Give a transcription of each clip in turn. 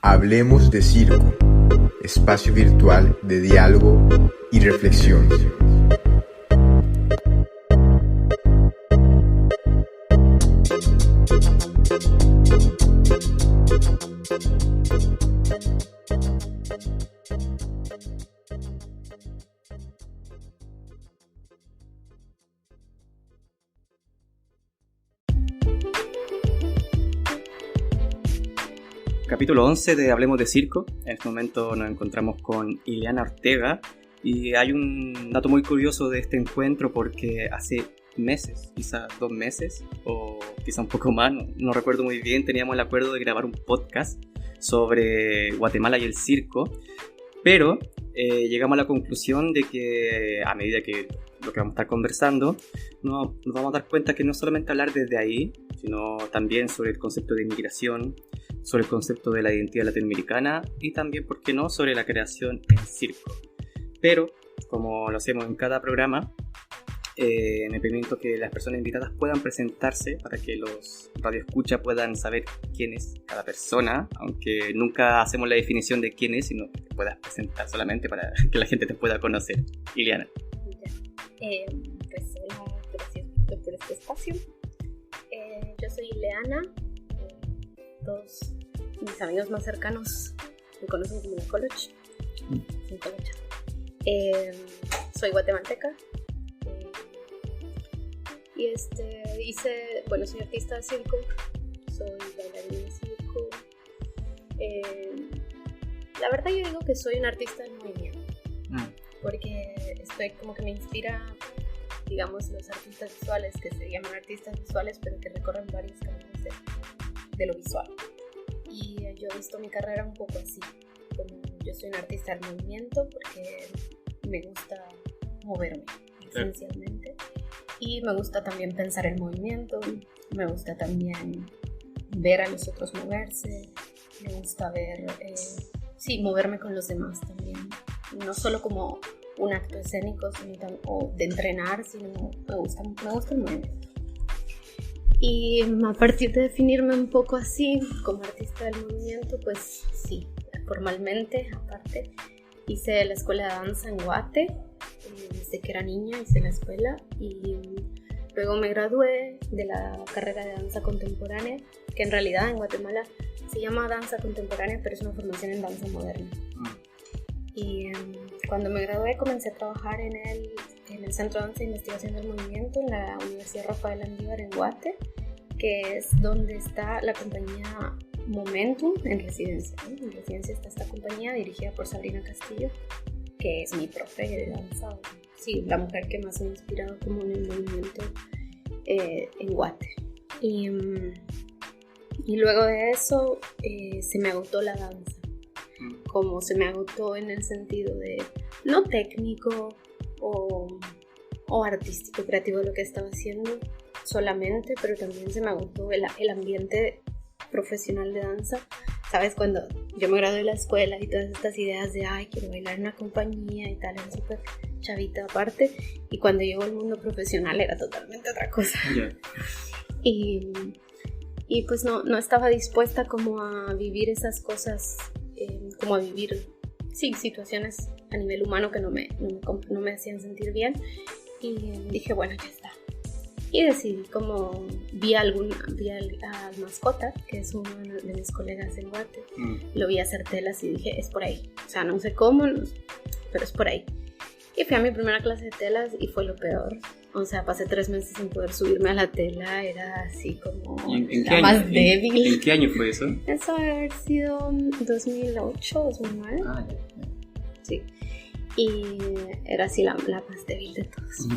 Hablemos de Circo, espacio virtual de diálogo y reflexión. Capítulo 11 de Hablemos de Circo. En este momento nos encontramos con Ileana Ortega y hay un dato muy curioso de este encuentro porque hace meses, quizá 2 meses o quizá un poco más, no recuerdo muy bien, teníamos el acuerdo de grabar un podcast sobre Guatemala y el circo, pero llegamos a la conclusión de que a medida que lo que vamos a estar conversando, nos vamos a dar cuenta que no solamente hablar desde ahí, sino también sobre el concepto de inmigración, sobre el concepto de la identidad latinoamericana y también, ¿por qué no?, sobre la creación en circo. Pero, como lo hacemos en cada programa, me permito que las personas invitadas puedan presentarse para que los radioescuchas puedan saber quién es cada persona, aunque nunca hacemos la definición de quién es, sino que te puedas presentar solamente para que la gente te pueda conocer. Ileana. Pues gracias por este espacio. Yo soy Ileana. Todos mis amigos más cercanos me conocen como la Coloch. Soy Colocha. Soy guatemalteca. Y soy artista de circo. Soy bailarina de circo. La verdad yo digo que soy un artista del movimiento. Porque estoy como que me inspira, digamos, los artistas visuales, que se llaman artistas visuales, pero que recorren varios caminos de lo visual. Y yo he visto mi carrera un poco así, como yo soy un artista del movimiento porque me gusta moverme esencialmente, y me gusta también pensar el movimiento, me gusta también ver a los otros moverse, me gusta moverme con los demás también, no solo como un acto escénico o de entrenar, sino me gusta el movimiento. Y a partir de definirme un poco así, como artista del movimiento, pues sí, formalmente, aparte, hice la escuela de danza en Guate, desde que era niña hice la escuela, y luego me gradué de la carrera de danza contemporánea, que en realidad en Guatemala se llama danza contemporánea, pero es una formación en danza moderna. Y cuando me gradué comencé a trabajar en el Centro de Danza e Investigación del Movimiento en la Universidad Rafael Andívar en Guate, que es donde está la compañía Momentum en residencia. En residencia está esta compañía dirigida por Sabrina Castillo, que es mi profe de danza, sí, la mujer que más me ha inspirado como en el movimiento en Guate. Y luego de eso se me agotó la danza. Como se me agotó en el sentido de no técnico o artístico, creativo lo que estaba haciendo solamente, pero también se me agotó el ambiente profesional de danza. ¿Sabes? Cuando yo me gradué de la escuela y todas estas ideas de quiero bailar en una compañía y tal, era súper chavita aparte, y cuando llegó al mundo profesional era totalmente otra cosa. Yeah. Y pues no estaba dispuesta como a vivir esas cosas, como a vivir situaciones a nivel humano que no me hacían sentir bien, y dije bueno, ya está, y decidí, como vi al Mascota, que es uno de mis colegas en Guate, lo vi hacer telas y dije es por ahí, o sea no sé cómo, pero es por ahí, y fui a mi primera clase de telas y fue lo peor. O sea, pasé 3 meses sin poder subirme a la tela, era así como la más débil. ¿En qué año fue eso? Eso debe haber sido 2008, 2009. Ya. Sí. Y era así la más débil de todos.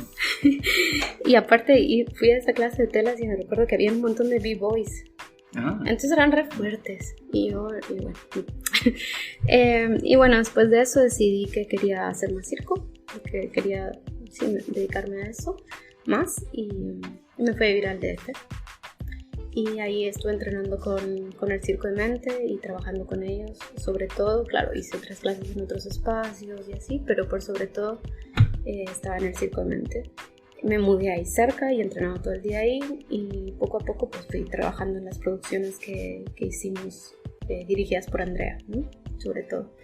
Y aparte, fui a esa clase de telas y me recuerdo que había un montón de b-boys. Entonces eran re fuertes. Y bueno, después de eso decidí que quería hacer más circo, que quería dedicarme a eso más, y me fui a vivir al DF, y ahí estuve entrenando con el Circo de Mente y trabajando con ellos, sobre todo, claro, hice otras clases en otros espacios y así, pero por sobre todo estaba en el Circo de Mente. Me mudé ahí cerca y entrenaba todo el día ahí, y poco a poco pues fui trabajando en las producciones que hicimos dirigidas por Andrea, ¿no? Sobre todo.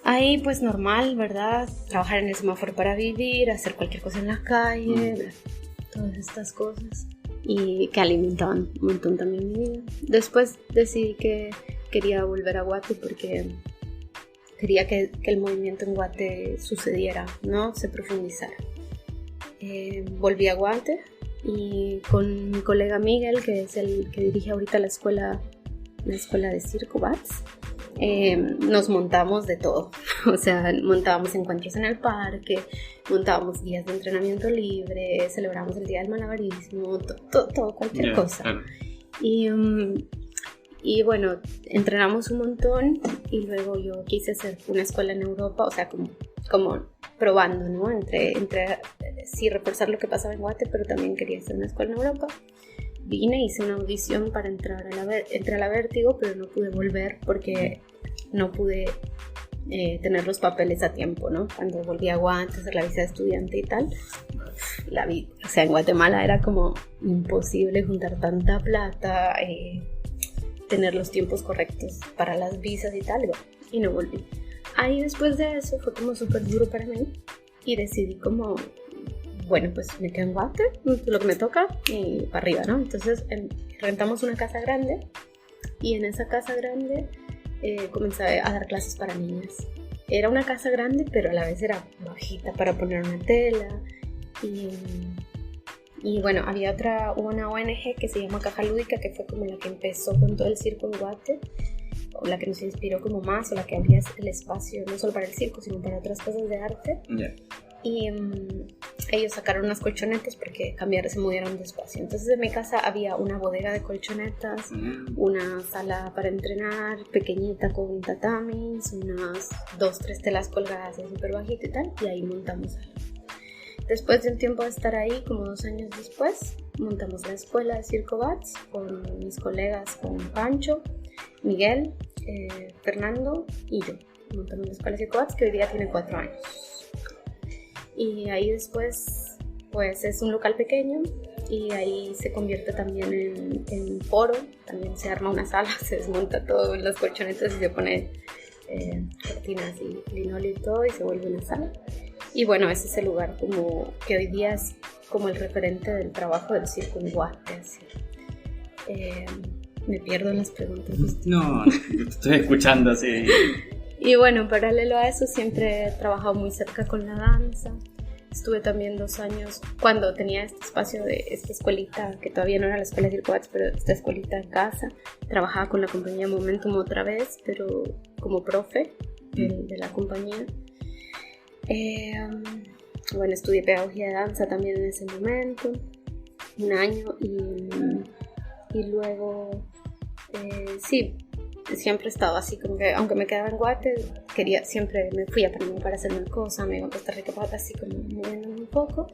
Ahí pues normal, ¿verdad? Trabajar en el semáforo para vivir, hacer cualquier cosa en la calle, todas estas cosas. Y que alimentaban un montón también mi vida. Después decidí que quería volver a Guate porque quería que el movimiento en Guate sucediera, ¿no? Se profundizara. Volví a Guate y con mi colega Miguel, que es el que dirige ahorita la escuela de circo BATS, nos montamos de todo. O sea, montábamos encuentros en el parque, montábamos días de entrenamiento libre, celebramos el día del malabarismo, todo cualquier cosa. Claro. Y bueno, entrenamos un montón y luego yo quise hacer una escuela en Europa, o sea, como probando, ¿no? Entre sí, reforzar lo que pasaba en Guate, pero también quería hacer una escuela en Europa. Vine, hice una audición para entrar a la Vértigo, pero no pude volver porque no pude tener los papeles a tiempo, ¿no? Cuando volví a Guate, hacer la visa de estudiante y tal, o sea, en Guatemala era como imposible juntar tanta plata, tener los tiempos correctos para las visas y tal, y no volví. Ahí después de eso fue como súper duro para mí y decidí como, bueno, pues me quedo en Guate, lo que me toca y para arriba, ¿no? Entonces rentamos una casa grande y en esa casa grande comencé a dar clases para niñas. Era una casa grande, pero a la vez era bajita para poner una tela y bueno, hubo una ONG que se llama Caja Lúdica, que fue como la que empezó con todo el circo en Guate, o la que nos inspiró como más, o la que abría el espacio no solo para el circo, sino para otras cosas de arte. Yeah. Y ellos sacaron unas colchonetas porque se movieron de espacio. Entonces en mi casa había una bodega de colchonetas, una sala para entrenar pequeñita con tatamis, unas 2-3 telas colgadas súper bajito y tal, y ahí montamos algo. Después de un tiempo de estar ahí, como 2 años después, montamos la escuela de Circo BATS con mis colegas, con Pancho, Miguel, Fernando y yo. Montamos la escuela de Circo BATS, que hoy día tiene 4 años. Y ahí después, pues es un local pequeño y ahí se convierte también en foro. También se arma una sala, se desmonta todo en las colchonetas y se pone cortinas y linóleo y todo y se vuelve una sala. Y bueno, ese es el lugar como que hoy día es como el referente del trabajo del circo en Guate. Así. Me pierdo en las preguntas. No, estoy escuchando así. Y bueno, paralelo a eso siempre he trabajado muy cerca con la danza. Estuve también 2 años cuando tenía este espacio de esta escuelita, que todavía no era la escuela de Circo BATS, pero esta escuelita en casa. Trabajaba con la compañía Momentum otra vez, pero como profe de la compañía. Bueno, estudié pedagogía de danza también en ese momento, 1 año, y luego, sí, siempre he estado así, como que aunque me quedaba en Guate, siempre me fui a Panamá para hacer una cosa, me iba a Costa Rica para así como moviéndome un poco.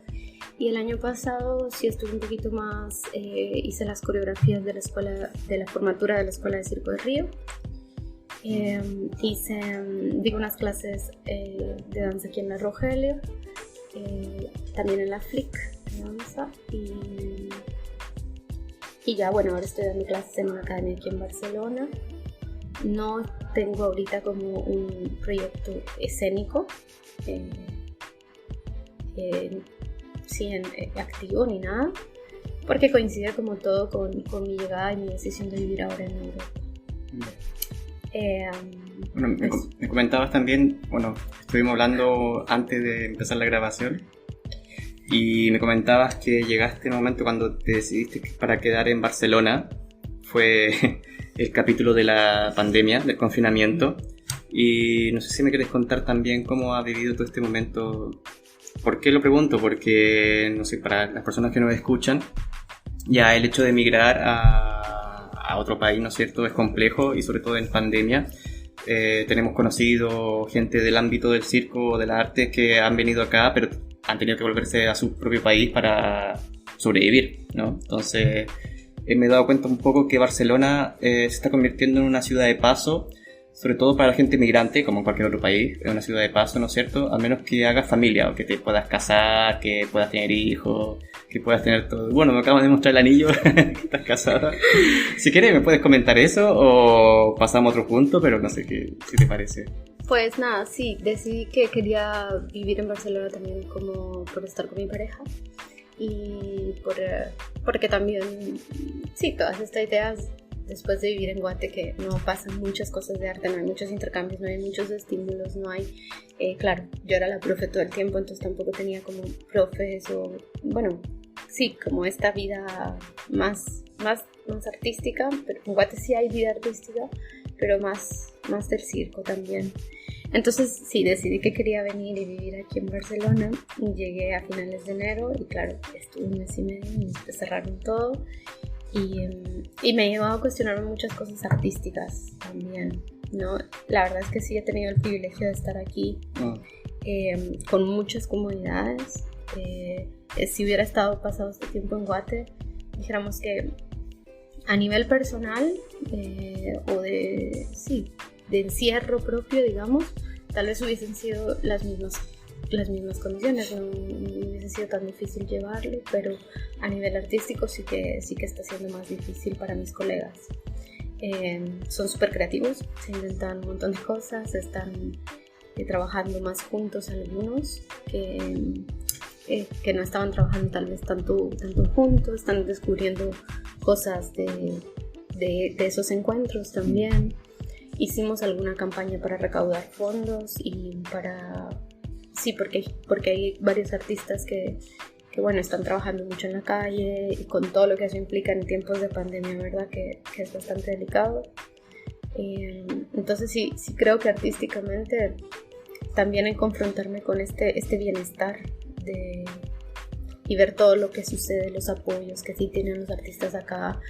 Y el año pasado sí estuve un poquito más, hice las coreografías de la formatura de la Escuela de Circo de Río. Di unas clases de danza aquí en la Rogelio, también en la FLIC de danza, y ya bueno, ahora estoy dando clases en una academia aquí en Barcelona. No tengo ahorita como un proyecto escénico activo ni nada, porque coincide como todo con mi llegada y mi decisión de vivir ahora en Europa. Bueno, me comentabas también, bueno, estuvimos hablando antes de empezar la grabación y me comentabas que llegaste en un momento cuando te decidiste para quedar en Barcelona, fue el capítulo de la pandemia, del confinamiento, y no sé si me quieres contar también cómo has vivido todo este momento. ¿Por qué lo pregunto? Porque, no sé, para las personas que nos escuchan, ya el hecho de emigrar a otro país, ¿no es cierto?, es complejo, y sobre todo en pandemia. Tenemos conocido gente del ámbito del circo o de las artes que han venido acá, pero han tenido que volverse a su propio país para sobrevivir, ¿no? Entonces, me he dado cuenta un poco que Barcelona se está convirtiendo en una ciudad de paso, sobre todo para la gente migrante, como en cualquier otro país, es una ciudad de paso, ¿no es cierto?, a menos que hagas familia, o que te puedas casar, que puedas tener hijos, que que puedas tener todo. Bueno, me acabas de mostrar el anillo, que estás casada. Si quieres me puedes comentar eso o pasamos a otro punto, pero no sé si te parece. Pues nada, sí, decidí que quería vivir en Barcelona también como por estar con mi pareja y porque también, sí, todas estas ideas después de vivir en Guate, que no pasan muchas cosas de arte, no hay muchos intercambios, no hay muchos estímulos, no hay, claro, yo era la profe todo el tiempo, entonces tampoco tenía como profes o, bueno, sí, como esta vida más artística, pero en Guate sí hay vida artística, pero más del circo también. Entonces sí, decidí que quería venir y vivir aquí en Barcelona y llegué a finales de enero y claro, estuve un mes y medio y después cerraron todo. Y me he llevado a cuestionarme muchas cosas artísticas también, ¿no? La verdad es que sí he tenido el privilegio de estar aquí con muchas comodidades. Si hubiera estado pasado este tiempo en Guate, dijéramos que a nivel personal o de encierro propio, digamos, tal vez hubiesen sido las mismas condiciones, no hubiese sido tan difícil llevarlo, pero a nivel artístico sí que está siendo más difícil para mis colegas. Son súper creativos, se inventan un montón de cosas, están trabajando más juntos algunos que no estaban trabajando tal vez tanto juntos, están descubriendo cosas de esos encuentros también. Hicimos alguna campaña para recaudar fondos y sí, porque hay varios artistas que bueno, están trabajando mucho en la calle y con todo lo que eso implica en tiempos de pandemia, ¿verdad? Que es bastante delicado. Entonces sí creo que artísticamente también en confrontarme con este bienestar y ver todo lo que sucede, los apoyos que sí tienen los artistas acá,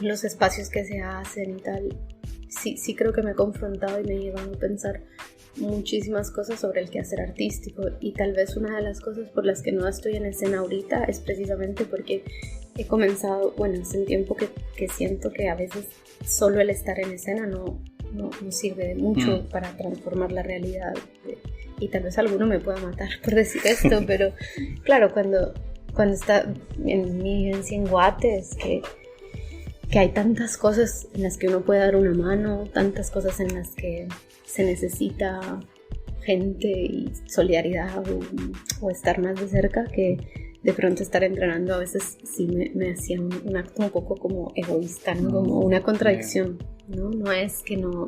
los espacios que se hacen y tal, sí creo que me he confrontado y me he llevado a pensar muchísimas cosas sobre el quehacer artístico, y tal vez una de las cosas por las que no estoy en escena ahorita es precisamente porque he comenzado, bueno, hace un tiempo que siento que a veces solo el estar en escena no sirve de mucho para transformar la realidad, y tal vez alguno me pueda matar por decir esto, pero claro, cuando está en mi vivencia en Guate es que hay tantas cosas en las que uno puede dar una mano, tantas cosas en las que se necesita gente y solidaridad o estar más de cerca, que de pronto estar entrenando a veces sí me hacía un acto un poco como egoísta, ¿no? Como una contradicción, ¿no? No es que no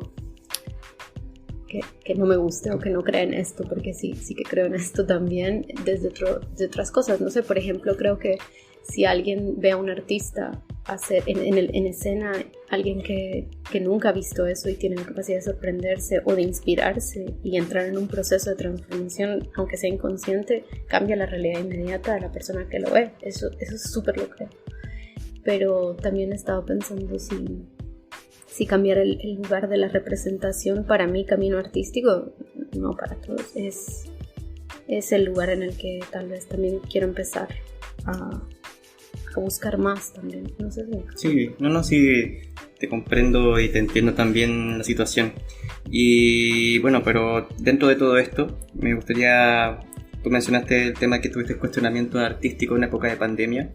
me guste o que no crea en esto, porque sí que creo en esto también de otras cosas. No sé, por ejemplo, creo que si alguien ve a un artista hacer en escena, alguien que nunca ha visto eso y tiene la capacidad de sorprenderse o de inspirarse y entrar en un proceso de transformación, aunque sea inconsciente, cambia la realidad inmediata de la persona que lo ve. Eso es súper lo creo. Pero también he estado pensando si cambiar el lugar de la representación para mi camino artístico, no para todos, es el lugar en el que tal vez también quiero empezar a buscar más también, no sé si... Sí, te comprendo y te entiendo también la situación. Y bueno, pero dentro de todo esto, me gustaría... Tú mencionaste el tema que tuviste cuestionamiento artístico en época de pandemia.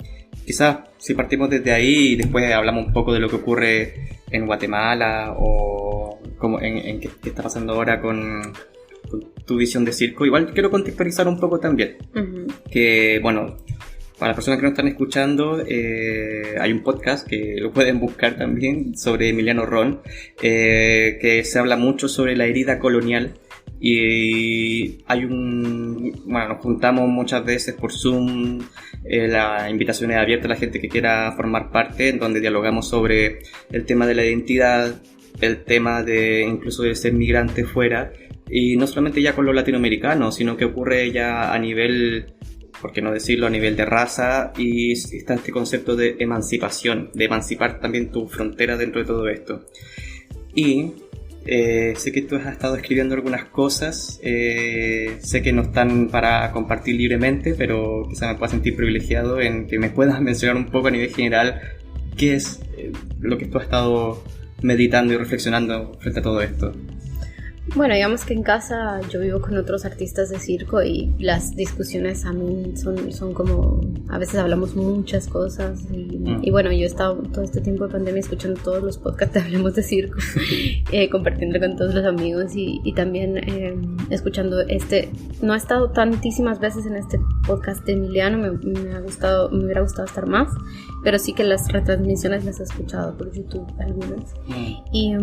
Quizás si partimos desde ahí y después hablamos un poco de lo que ocurre en Guatemala o como en qué está pasando ahora con tu visión de circo. Igual quiero contextualizar un poco también. Uh-huh. Que bueno... Para las personas que nos están escuchando, hay un podcast que lo pueden buscar también sobre Emiliano Ron, que se habla mucho sobre la herida colonial, y nos juntamos muchas veces por Zoom, la invitación es abierta a la gente que quiera formar parte, en donde dialogamos sobre el tema de la identidad, el tema de incluso de ser migrante fuera, y no solamente ya con los latinoamericanos, sino que ocurre ya a nivel... por qué no decirlo, a nivel de raza, y está este concepto de emancipación, de emancipar también tu frontera dentro de todo esto. Y sé que tú has estado escribiendo algunas cosas, sé que no están para compartir libremente, pero quizá me pueda sentir privilegiado en que me puedas mencionar un poco a nivel general qué es lo que tú has estado meditando y reflexionando frente a todo esto. Bueno, digamos que en casa yo vivo con otros artistas de circo y las discusiones a mí son como, a veces hablamos muchas cosas y bueno, yo he estado todo este tiempo de pandemia escuchando todos los podcasts de Hablemos de Circo, compartiendo con todos los amigos y también escuchando no he estado tantísimas veces en este podcast de Emiliano, me hubiera gustado estar más, pero sí que las retransmisiones las he escuchado por YouTube algunas y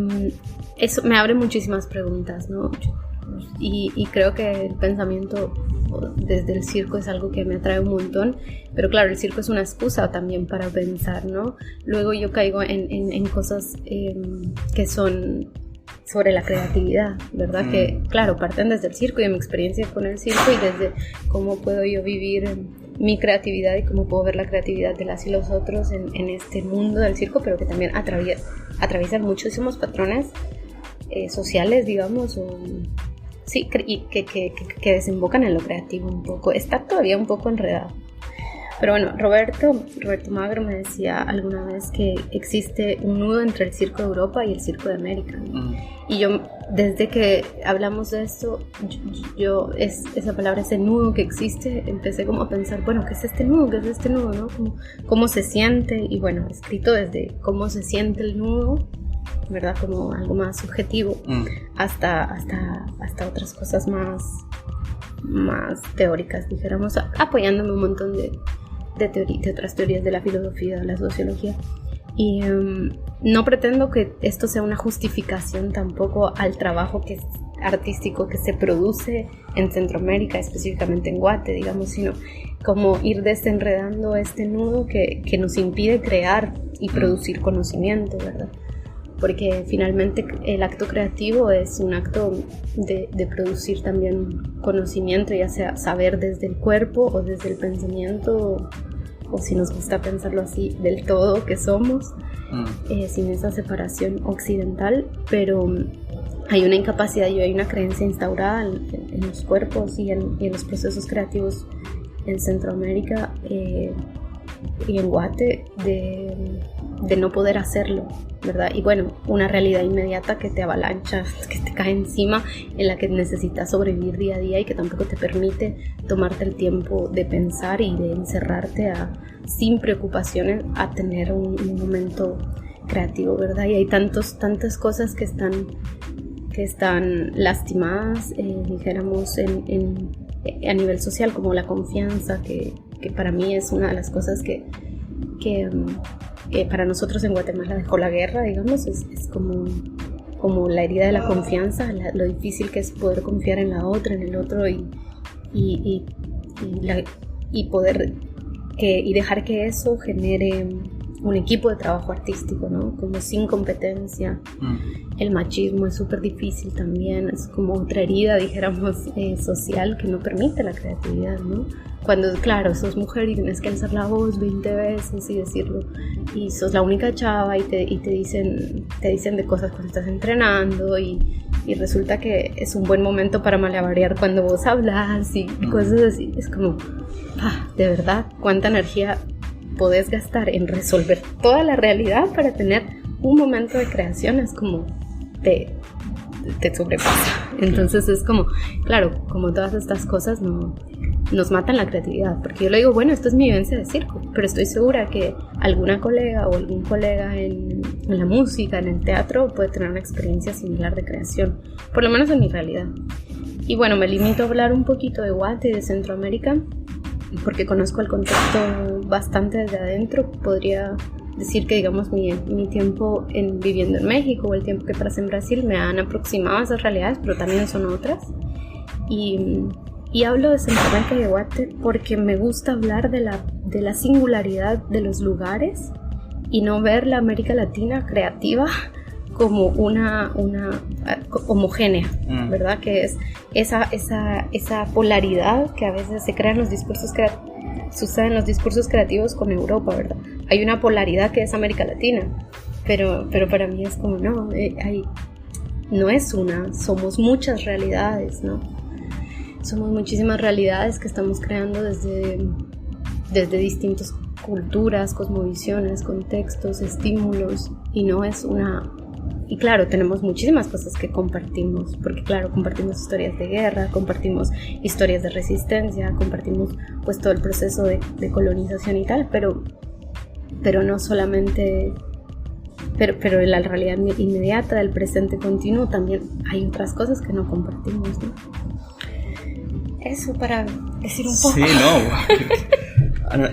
eso me abre muchísimas preguntas, ¿no? Y creo que el pensamiento desde el circo es algo que me atrae un montón, pero claro, el circo es una excusa también para pensar, ¿no? Luego yo caigo en cosas que son sobre la creatividad, ¿verdad? Que claro, parten desde el circo y de mi experiencia con el circo y desde cómo puedo yo vivir mi creatividad y cómo puedo ver la creatividad de las y los otros en este mundo del circo, pero que también atraviesan muchísimos patrones sociales, digamos, sí, y que desembocan en lo creativo un poco. Está todavía un poco enredado. Pero bueno, Roberto Magro me decía alguna vez que existe un nudo entre el circo de Europa y el circo de América, ¿no? Y yo, desde que hablamos de esto, esa palabra, ese nudo que existe, empecé como a pensar, bueno, ¿qué es este nudo? ¿Qué es este nudo? ¿No? ¿Cómo se siente? Y bueno, escrito desde cómo se siente el nudo, ¿verdad? Como algo más subjetivo, hasta otras cosas más teóricas, dijéramos, apoyándome un montón de otras teorías de la filosofía, de la sociología. Y no pretendo que esto sea una justificación tampoco al trabajo artístico que se produce en Centroamérica, específicamente en Guate, digamos, sino como ir desenredando este nudo que nos impide crear y producir conocimiento, ¿verdad? Porque finalmente el acto creativo es un acto de producir también conocimiento, ya sea saber desde el cuerpo o desde el pensamiento, o si nos gusta pensarlo así, del todo que somos, sin esa separación occidental, pero hay una incapacidad y hay una creencia instaurada en los cuerpos y en los procesos creativos en Centroamérica y en Guate de no poder hacerlo, ¿verdad? Y bueno, una realidad inmediata que te avalancha, que te cae encima, en la que necesitas sobrevivir día a día y que tampoco te permite tomarte el tiempo de pensar y de encerrarte sin preocupaciones a tener un momento creativo, ¿verdad? Y hay tantas cosas que están lastimadas, dijéramos, a nivel social, como la confianza, que para mí es una de las cosas que para nosotros en Guatemala dejó la guerra, digamos, es como la herida de la confianza, lo difícil que es poder confiar en la otra, en el otro y poder y dejar que eso genere un equipo de trabajo artístico, ¿no? Como sin competencia. El machismo es súper difícil también, es como otra herida, dijéramos, social que no permite la creatividad, ¿no? Cuando, claro, sos mujer y tienes que alzar la voz 20 veces y decirlo, y sos la única chava y te dicen de cosas cuando estás entrenando y resulta que es un buen momento para malabarear cuando vos hablas y cosas así. Es como, de verdad, cuánta energía podés gastar en resolver toda la realidad para tener un momento de creación. Es como te sobrepasa. Entonces es como, claro, como todas estas cosas nos matan la creatividad, porque yo le digo, bueno, esto es mi vivencia de circo, pero estoy segura que alguna colega o algún colega en la música, en el teatro, puede tener una experiencia similar de creación, por lo menos en mi realidad. Y bueno, me limito a hablar un poquito de Guate y de Centroamérica, porque conozco el contexto bastante desde adentro. Podría decir que, digamos, mi tiempo viviendo en México o el tiempo que pasé en Brasil me han aproximado a esas realidades, pero también son otras. Y hablo de Centroamérica y de Guate porque me gusta hablar de la singularidad de los lugares y no ver la América Latina creativa como una homogénea, ¿verdad? Que es esa polaridad que a veces se crea en los discursos sucede en los discursos creativos con Europa, ¿verdad? Hay una polaridad que es América Latina, pero para mí es como no es una, somos muchas realidades, ¿no? Somos muchísimas realidades que estamos creando desde distintas culturas, cosmovisiones, contextos, estímulos, y no es una Y claro, tenemos muchísimas cosas que compartimos, porque claro, compartimos historias de guerra, compartimos historias de resistencia, compartimos pues todo el proceso de colonización y tal, pero no solamente, pero en la realidad inmediata del presente continuo también hay otras cosas que no compartimos, ¿no? Eso para decir un poco. Sí, no.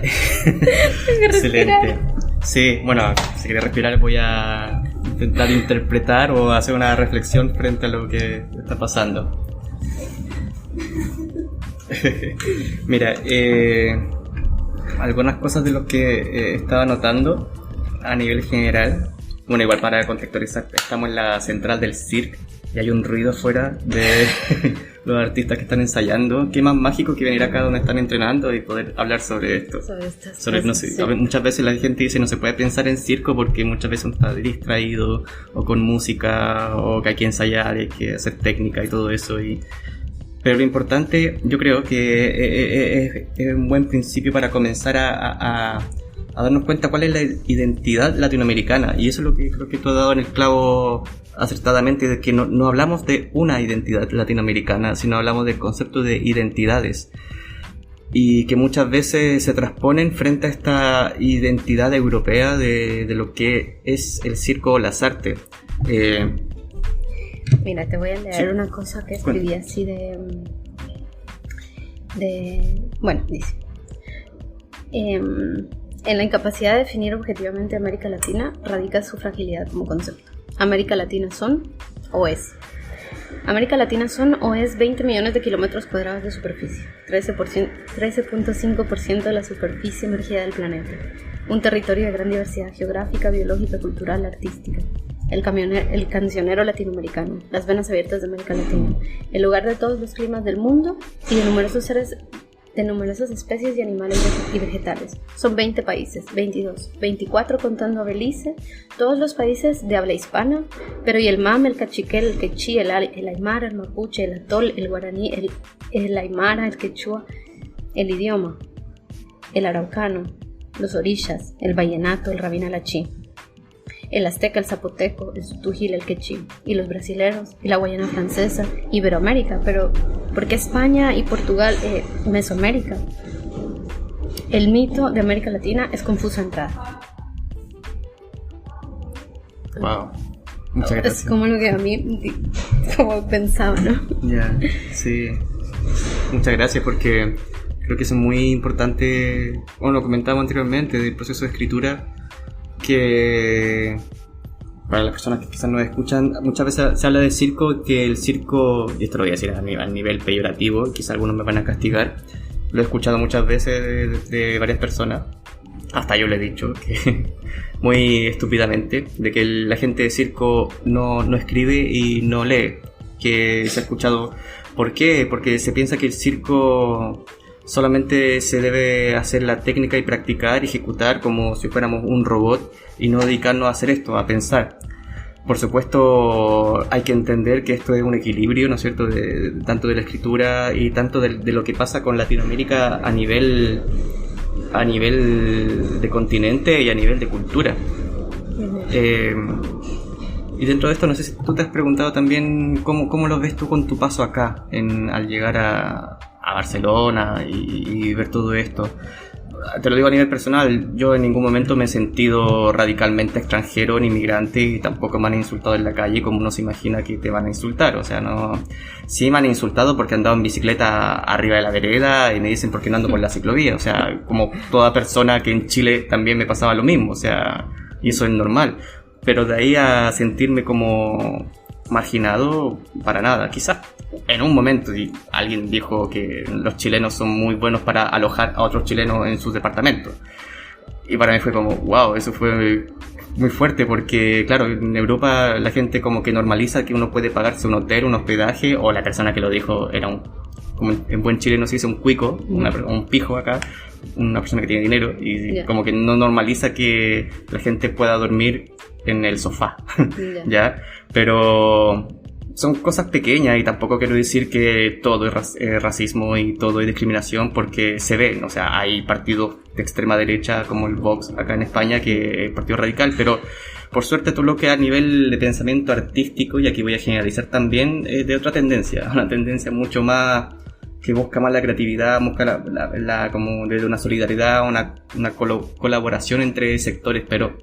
Excelente. Sí, bueno, si quieres respirar voy a intentar interpretar o hacer una reflexión frente a lo que está pasando. Mira, algunas cosas de lo que estaba notando a nivel general. Bueno, igual para contextualizar, estamos en la central del Cirque y hay un ruido afuera de los artistas que están ensayando. Qué más mágico que venir acá donde están entrenando y poder hablar sobre esto. No sé, sí. Muchas veces la gente dice no se puede pensar en circo porque muchas veces uno está distraído o con música o que hay que ensayar y hay que hacer técnica y todo eso. Pero lo importante, yo creo que es un buen principio para comenzar a darnos cuenta cuál es la identidad latinoamericana. Y eso es lo que creo que tú has dado en el clavo acertadamente, de que no hablamos de una identidad latinoamericana, sino hablamos del concepto de identidades. Y que muchas veces se transponen frente a esta identidad europea de lo que es el circo o las artes. Mira, te voy a leer una cosa que escribí así bueno, dice: en la incapacidad de definir objetivamente América Latina radica su fragilidad como concepto. América Latina son o es. América Latina son o es 20 millones de kilómetros cuadrados de superficie, 13.5% de la superficie emergida del planeta, un territorio de gran diversidad geográfica, biológica, cultural, artística. El cancionero latinoamericano, las venas abiertas de América Latina, el lugar de todos los climas del mundo y de numerosos especies de animales y vegetales. Son 20 países, 22, 24 contando a Belice, todos los países de habla hispana, pero y el mame, el cachiquel, el quechí, el aymara, el mapuche, el atol, el guaraní, el aymara, el quechua, el idioma, el araucano, los orishas, el vallenato, el rabinalachí, el azteca, el zapoteco, el sutujil, el quechí, y los brasileros, y la Guayana francesa, Iberoamérica, pero ¿por qué España y Portugal, Mesoamérica? El mito de América Latina es confuso de entrada. Wow, muchas gracias. Es como lo que a mí como pensaba, ¿no? Ya, sí. Muchas gracias porque creo que es muy importante, bueno, lo comentábamos anteriormente, del proceso de escritura, que para las personas que quizás no escuchan, muchas veces se habla de circo, que el circo, y esto lo voy a decir a nivel peyorativo, quizás algunos me van a castigar, lo he escuchado muchas veces de varias personas, hasta yo le he dicho, que muy estúpidamente, de que la gente de circo no escribe y no lee, que se ha escuchado. ¿Por qué? Porque se piensa que el circo solamente se debe hacer la técnica y practicar, ejecutar como si fuéramos un robot y no dedicarnos a hacer esto, a pensar. Por supuesto, hay que entender que esto es un equilibrio, ¿no es cierto?, tanto de la escritura y tanto de lo que pasa con Latinoamérica a nivel de continente y a nivel de cultura. Y dentro de esto, no sé si tú te has preguntado también cómo lo ves tú con tu paso acá, al llegar a Barcelona y ver todo esto. Te lo digo a nivel personal, yo en ningún momento me he sentido radicalmente extranjero ni migrante, y tampoco me han insultado en la calle como uno se imagina que te van a insultar. O sea, no. Sí me han insultado porque andaba en bicicleta arriba de la vereda y me dicen por qué no ando por la ciclovía. O sea, como toda persona que en Chile también me pasaba lo mismo. O sea, y eso es normal. Pero de ahí a sentirme como marginado, para nada. Quizás en un momento alguien dijo que los chilenos son muy buenos para alojar a otros chilenos en sus departamentos. Y para mí fue como, wow, eso fue muy fuerte, porque claro, en Europa la gente como que normaliza que uno puede pagarse un hotel, un hospedaje, o la persona que lo dijo era como en buen chileno se dice un cuico, un pijo acá, una persona que tiene dinero, y como que no normaliza que la gente pueda dormir en el sofá, ¿ya? Pero son cosas pequeñas, y tampoco quiero decir que todo es racismo y todo es discriminación, porque se ven, o sea, hay partidos de extrema derecha como el Vox acá en España, que es partido radical, pero por suerte todo lo que a nivel de pensamiento artístico, y aquí voy a generalizar también, de otra tendencia, una tendencia mucho más que busca más la creatividad, busca la como desde una solidaridad, una colaboración entre sectores. Pero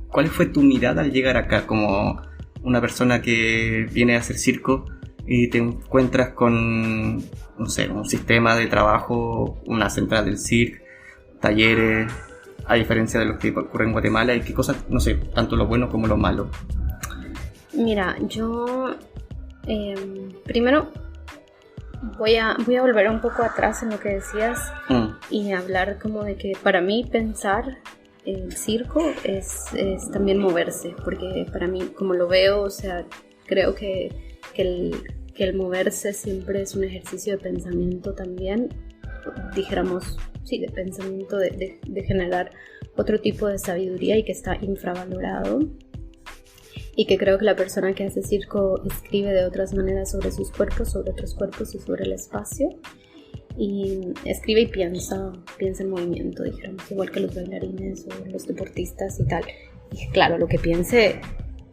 ¿cuál fue tu mirada al llegar acá como una persona que viene a hacer circo y te encuentras con, no sé, un sistema de trabajo, una central del circo, talleres, a diferencia de los que ocurren en Guatemala, y qué cosas, no sé, tanto lo bueno como lo malo? Mira, yo primero voy a volver un poco atrás en lo que decías y hablar como de que para mí pensar el circo es también moverse, porque para mí, como lo veo, o sea, creo que el moverse siempre es un ejercicio de pensamiento también, dijéramos, sí, de pensamiento, de generar otro tipo de sabiduría, y que está infravalorado, y que creo que la persona que hace circo escribe de otras maneras sobre sus cuerpos, sobre otros cuerpos y sobre el espacio, y escribe y piensa en movimiento, dijéramos, igual que los bailarines o los deportistas y tal. Y claro, lo que piense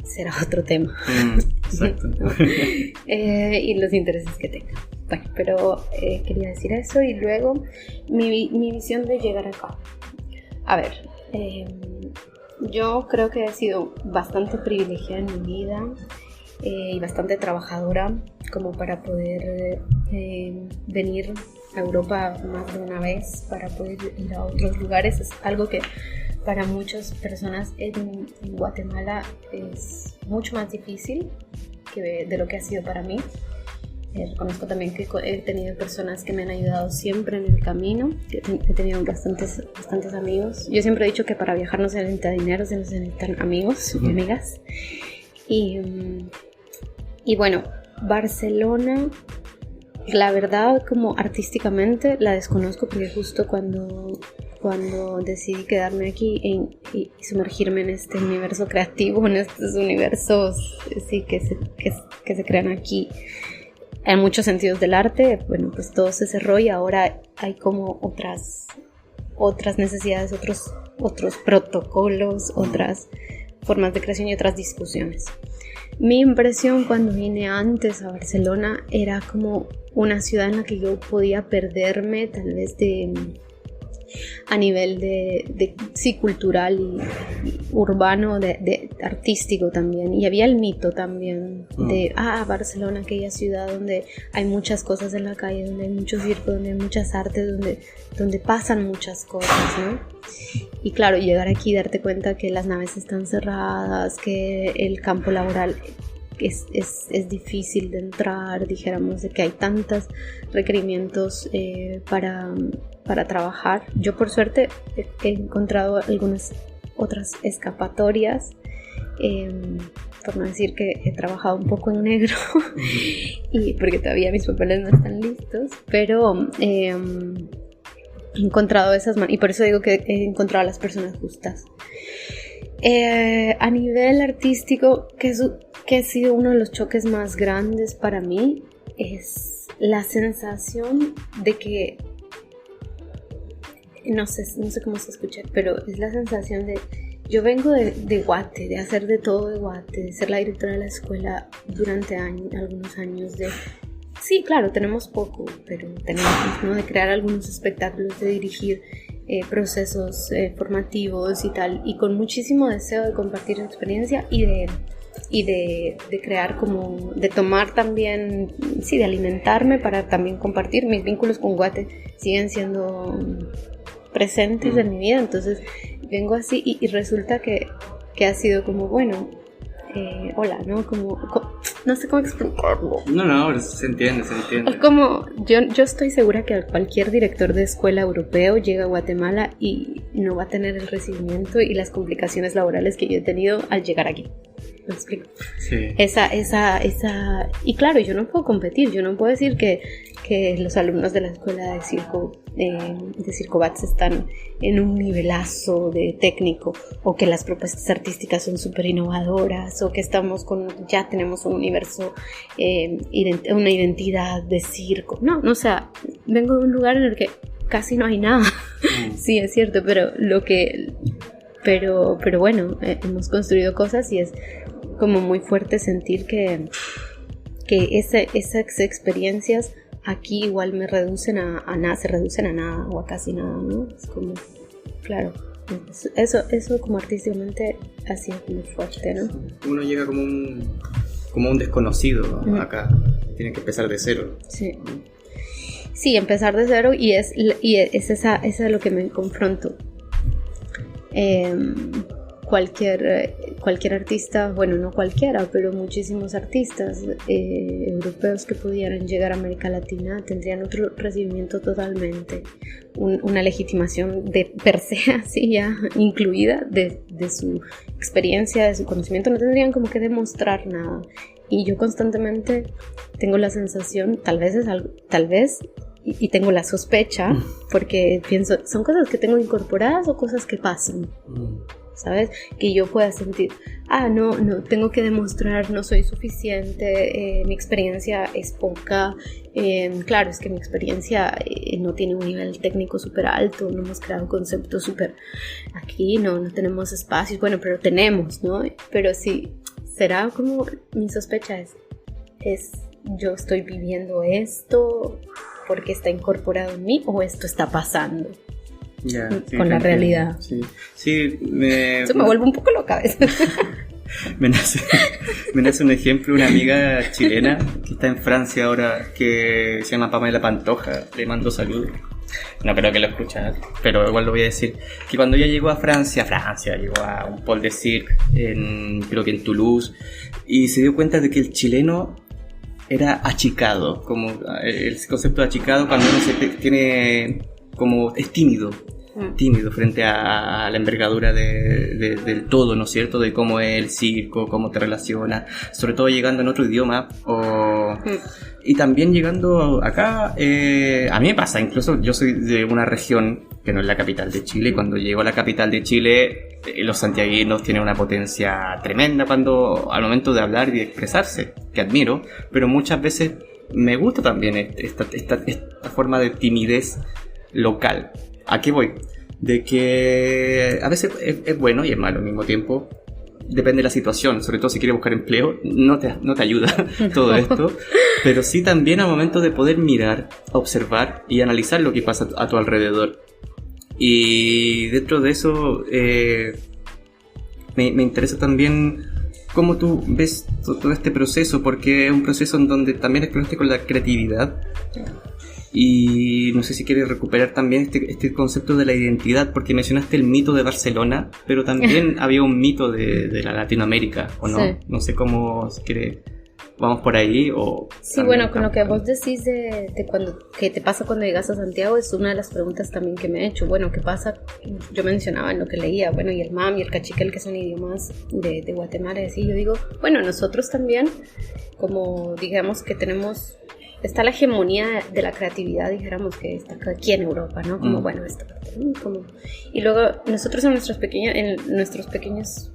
será otro tema. Exacto. Y los intereses que tenga. Bueno, pero quería decir eso. Y luego mi visión de llegar acá. A ver, yo creo que he sido bastante privilegiada en mi vida y bastante trabajadora como para poder venir a Europa más de una vez, para poder ir a otros lugares. Es algo que para muchas personas en Guatemala es mucho más difícil de lo que ha sido para mí. Reconozco también que he tenido personas que me han ayudado siempre en el camino. He tenido bastantes amigos. Yo siempre he dicho que para viajar no se necesita dinero, se necesitan amigos y amigas. Y bueno, Barcelona, la verdad, como artísticamente la desconozco, porque justo cuando decidí quedarme aquí y sumergirme en este universo creativo, en estos universos sí, que se crean aquí, en muchos sentidos del arte, bueno, pues todo se cerró y ahora hay como otras necesidades, otros protocolos, otras formas de creación y otras discusiones. Mi impresión cuando vine antes a Barcelona era como una ciudad en la que yo podía perderme tal vez a nivel sí, cultural y urbano, de artístico también. Y había el mito también de Barcelona, aquella ciudad donde hay muchas cosas en la calle, donde hay mucho circo, donde hay muchas artes, donde pasan muchas cosas, ¿no? Y claro, llegar aquí y darte cuenta que las naves están cerradas, que el campo laboral es difícil de entrar, dijéramos, de que hay tantos requerimientos para trabajar. Yo por suerte he encontrado algunas otras escapatorias, por no decir que he trabajado un poco en negro y porque todavía mis papeles no están listos, pero he encontrado esas y por eso digo que he encontrado a las personas justas. A nivel artístico, que ha sido uno de los choques más grandes para mí, es la sensación de que no sé cómo se escucha, pero es la sensación de yo vengo de Guate, de hacer de todo de Guate, de ser la directora de la escuela durante algunos años, sí, claro, tenemos poco, pero tenemos, ¿no?, de crear algunos espectáculos, de dirigir procesos formativos y tal, y con muchísimo deseo de compartir experiencia y de crear como, de tomar también, sí, de alimentarme para también compartir. Mis vínculos con Guate siguen siendo presentes en mi vida, entonces vengo así y resulta que ha sido como, bueno, hola, ¿no? Como no sé cómo explicarlo. No, se entiende. Es como, yo estoy segura que cualquier director de escuela europeo llega a Guatemala y no va a tener el recibimiento y las complicaciones laborales que yo he tenido al llegar aquí. ¿Me explico? Sí. Y claro, yo no puedo competir, yo no puedo decir que los alumnos de la escuela de Circo Bats están en un nivelazo de técnico, o que las propuestas artísticas son súper innovadoras, o que ya tenemos un universo, una identidad de circo. No, o sea, vengo de un lugar en el que casi no hay nada. Sí, es cierto, pero pero bueno, hemos construido cosas y es como muy fuerte sentir que esas experiencias aquí igual me reducen a nada, se reducen a nada o a casi nada, ¿no? Es como, claro, eso como artísticamente ha sido muy fuerte, ¿no? Uno llega como un desconocido acá, tiene que empezar de cero. Sí. Sí, empezar de cero y es esa es lo que me confronto. Cualquier artista, bueno, no cualquiera, pero muchísimos artistas europeos que pudieran llegar a América Latina tendrían otro recibimiento totalmente, una legitimación de per se, así ya incluida de su experiencia, de su conocimiento, no tendrían como que demostrar nada. Y yo constantemente tengo la sensación, tal vez, y tengo la sospecha, porque pienso, ¿son cosas que tengo incorporadas o cosas que pasan? ¿Sabes? Que yo pueda sentir, no, tengo que demostrar, no soy suficiente, mi experiencia es poca, claro, es que mi experiencia no tiene un nivel técnico súper alto, no hemos creado conceptos súper, aquí no tenemos espacios, bueno, pero tenemos, ¿no? Pero sí, será como, mi sospecha es yo estoy viviendo esto porque está incorporado en mí o esto está pasando. Ya, sí, con la realidad. Sí, eso me vuelve un poco loca a veces. me nace un ejemplo, una amiga chilena que está en Francia ahora, que se llama Pamela Pantoja, le mando saludos. No creo que lo escuche, pero igual lo voy a decir. Que cuando ella llegó a Francia, llegó a un Pôle de Cirque, creo que en Toulouse, y se dio cuenta de que el chileno era achicado, como el concepto de achicado cuando uno tiene, como es tímido frente a la envergadura del todo, ¿no es cierto? De cómo es el circo, cómo te relaciona, sobre todo llegando en otro idioma y también llegando acá, a mí me pasa, incluso yo soy de una región que no es la capital de Chile, y cuando llego a la capital de Chile, los santiaguinos tienen una potencia tremenda al momento de hablar y de expresarse, que admiro, pero muchas veces me gusta también esta forma de timidez local. ¿A qué voy? De que a veces es bueno y es malo al mismo tiempo. Depende de la situación, sobre todo si quieres buscar empleo, no te ayuda todo esto. Pero sí también al momento de poder mirar, observar y analizar lo que pasa a tu alrededor. Y dentro de eso me interesa también cómo tú ves todo este proceso, porque es un proceso en donde también exploraste con la creatividad. Y no sé si quieres recuperar también este concepto de la identidad, porque mencionaste el mito de Barcelona, pero también había un mito de la Latinoamérica, ¿o no? Sí. No sé cómo, si quieres, vamos por ahí o... Sí, bueno, con lo que vos decís ¿qué te pasa cuando llegas a Santiago? Es una de las preguntas también que me he hecho. Bueno, ¿qué pasa? Yo mencionaba en lo que leía, bueno, y el mam y el cachiquel, que son idiomas de Guatemala, y así. Yo digo, bueno, nosotros también, como digamos que tenemos... Está la hegemonía de la creatividad, dijéramos, que está aquí en Europa, ¿no? Como, bueno, esto, como... Y luego nosotros en nuestros pequeños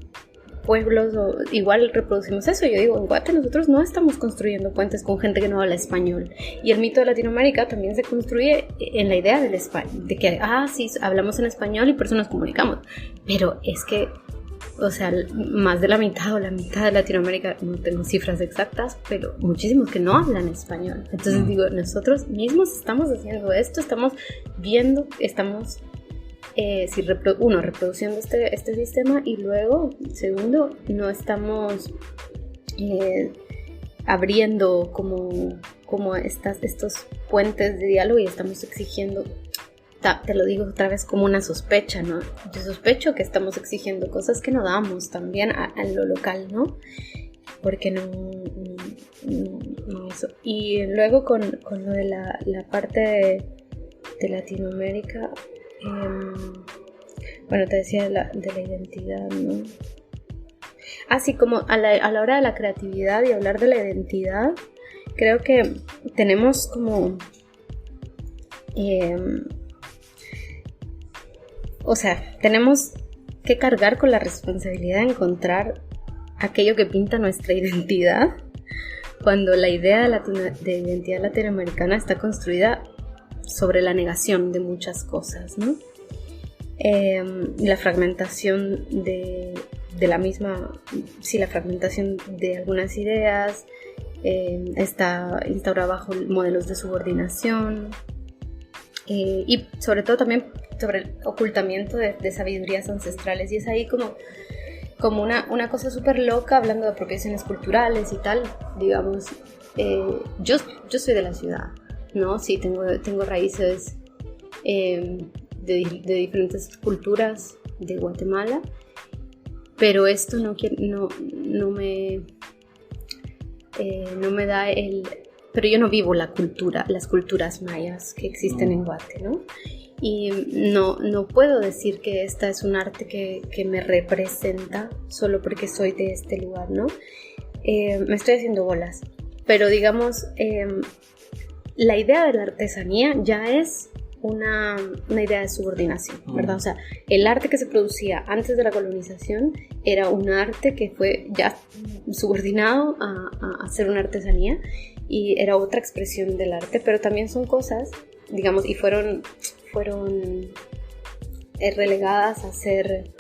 pueblos igual reproducimos eso. Yo digo, en Guate nosotros no estamos construyendo puentes con gente que no habla español. Y el mito de Latinoamérica también se construye en la idea de que, sí, hablamos en español y por eso nos comunicamos. Pero es que, o sea, más de la mitad o la mitad de Latinoamérica, no tengo cifras exactas, pero muchísimos que no hablan español. Entonces digo, nosotros mismos estamos haciendo esto, estamos viendo, estamos reproduciendo este sistema, y luego, segundo, no estamos abriendo como estos puentes de diálogo, y estamos exigiendo. Te lo digo otra vez como una sospecha, ¿no? Yo sospecho que estamos exigiendo cosas que no damos también a lo local, ¿no? Porque no eso. Y luego con lo de la parte de Latinoamérica, bueno, te decía de la identidad, ¿no? Así como a la hora de la creatividad y hablar de la identidad, creo que tenemos como... O sea, tenemos que cargar con la responsabilidad de encontrar aquello que pinta nuestra identidad, cuando la idea de identidad latinoamericana está construida sobre la negación de muchas cosas, ¿no? la fragmentación de la misma, sí, la fragmentación de algunas ideas, instaura bajo modelos de subordinación, y sobre todo también sobre el ocultamiento de sabidurías ancestrales. Y es ahí como una cosa súper loca, hablando de apropiaciones culturales y tal. Digamos, yo soy de la ciudad, ¿no? Sí, tengo raíces de diferentes culturas de Guatemala, pero esto no me da pero yo no vivo las culturas mayas que existen en Guate, ¿no? Y no puedo decir que esta es un arte que me representa solo porque soy de este lugar, ¿no? Me estoy haciendo bolas, pero digamos, la idea de la artesanía ya es una idea de subordinación, ¿verdad? O sea, el arte que se producía antes de la colonización era un arte que fue ya subordinado a ser una artesanía, y era otra expresión del arte, pero también son cosas, digamos, y fueron relegadas a ser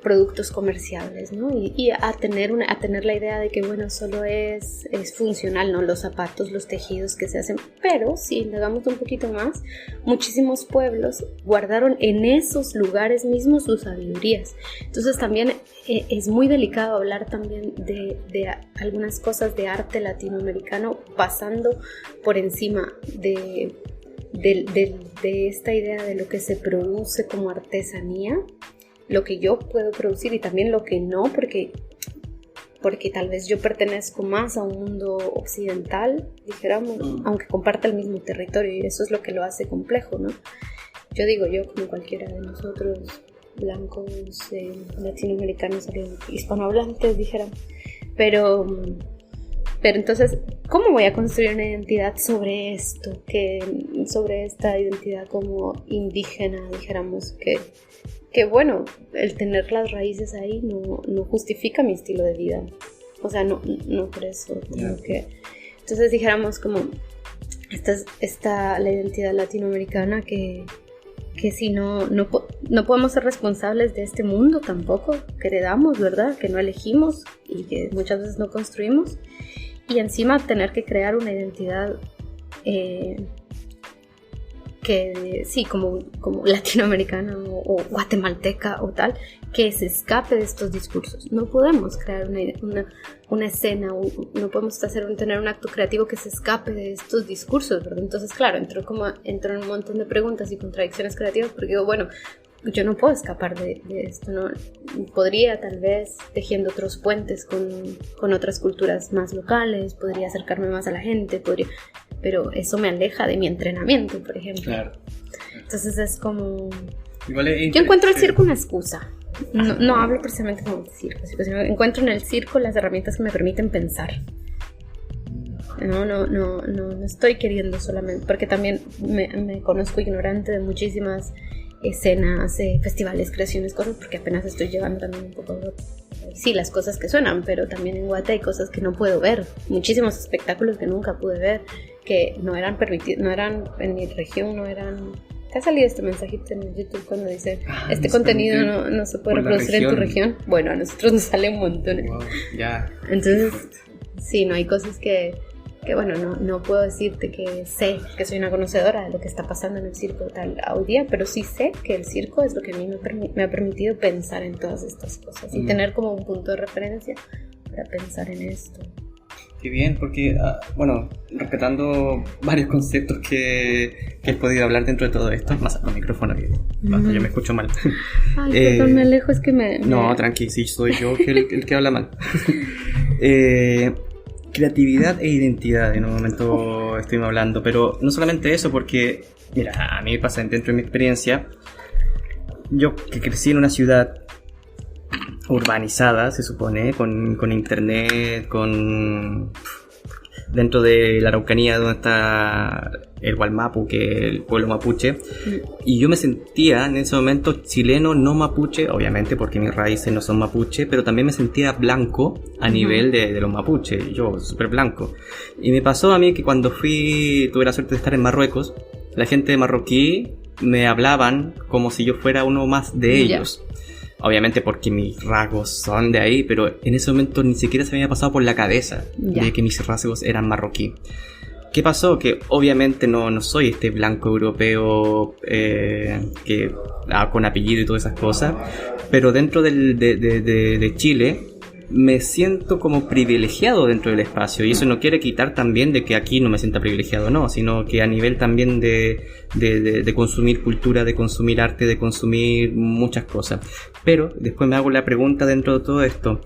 productos comerciables, ¿no? Y a tener la idea de que, bueno, solo es funcional, ¿no? Los zapatos, los tejidos que se hacen. Pero si indagamos un poquito más, muchísimos pueblos guardaron en esos lugares mismos sus sabidurías. Entonces también es muy delicado hablar también de algunas cosas de arte latinoamericano pasando por encima de esta idea de lo que se produce como artesanía, lo que yo puedo producir y también lo que no, porque tal vez yo pertenezco más a un mundo occidental, dijéramos, aunque comparte el mismo territorio, y eso es lo que lo hace complejo, ¿no? Yo digo, yo como cualquiera de nosotros, blancos, latinoamericanos, hispanohablantes, dijéramos, pero entonces, ¿cómo voy a construir una identidad sobre esto? Sobre esta identidad como indígena, dijéramos, que bueno, el tener las raíces ahí no justifica mi estilo de vida. O sea, no por eso tengo que... Entonces dijéramos como, esta la identidad latinoamericana que si no podemos ser responsables de este mundo tampoco, que heredamos, ¿verdad? Que no elegimos y que muchas veces no construimos. Y encima tener que crear una identidad que sí, como latinoamericana o guatemalteca o tal, que se escape de estos discursos. No podemos crear una escena, no podemos tener un acto creativo que se escape de estos discursos, ¿verdad? Entonces, claro, entró en un montón de preguntas y contradicciones creativas, porque digo, bueno, yo no puedo escapar de esto, ¿no? Podría tal vez tejiendo otros puentes con otras culturas más locales, podría acercarme más a la gente, pero eso me aleja de mi entrenamiento, por ejemplo. Claro. Entonces es como... yo encuentro el circo una excusa. No hablo precisamente como de circo, sino encuentro en el circo las herramientas que me permiten pensar. No estoy queriendo solamente, porque también me conozco ignorante de muchísimas escenas, festivales, creaciones, cosas, porque apenas estoy llevando también un poco de... Sí, las cosas que suenan, pero también en Guate hay cosas que no puedo ver, muchísimos espectáculos que nunca pude ver, que no eran permitidos, no eran en mi región, no eran... ¿Te ha salido este mensajito en YouTube cuando dice este contenido no se puede reproducir en tu región? Bueno, a nosotros nos sale un montón. Wow, ya. Entonces, sí, no hay cosas que bueno, no puedo decirte que sé que soy una conocedora de lo que está pasando en el circo tal hoy día, pero sí sé que el circo es lo que a mí me ha permitido pensar en todas estas cosas y tener como un punto de referencia para pensar en esto. Qué bien, porque, bueno, respetando varios conceptos que he podido hablar dentro de todo esto, más al micrófono, que yo me escucho mal. Ay, perdón, me alejo, es que No, tranqui, sí, soy yo el que habla mal. Creatividad e identidad, en un momento estuvimos hablando, pero no solamente eso, porque, mira, a mí me pasa dentro de mi experiencia, yo que crecí en una ciudad urbanizada, se supone, con internet, dentro de la Araucanía donde está el Gualmapu, que es el pueblo mapuche, y yo me sentía en ese momento chileno, no mapuche, obviamente porque mis raíces no son mapuche, pero también me sentía blanco a nivel de los mapuches, yo súper blanco. Y me pasó a mí que cuando tuve la suerte de estar en Marruecos, la gente marroquí me hablaban como si yo fuera uno más de ellos. Obviamente porque mis rasgos son de ahí, pero en ese momento ni siquiera se me había pasado por la cabeza de que mis rasgos eran marroquí. ¿Qué pasó? Que obviamente no soy este blanco europeo que con apellido y todas esas cosas, pero dentro de Chile me siento como privilegiado dentro del espacio, y eso no quiere quitar también de que aquí no me sienta privilegiado, no, sino que a nivel también de consumir cultura, de consumir arte, de consumir muchas cosas. Pero después me hago la pregunta dentro de todo esto,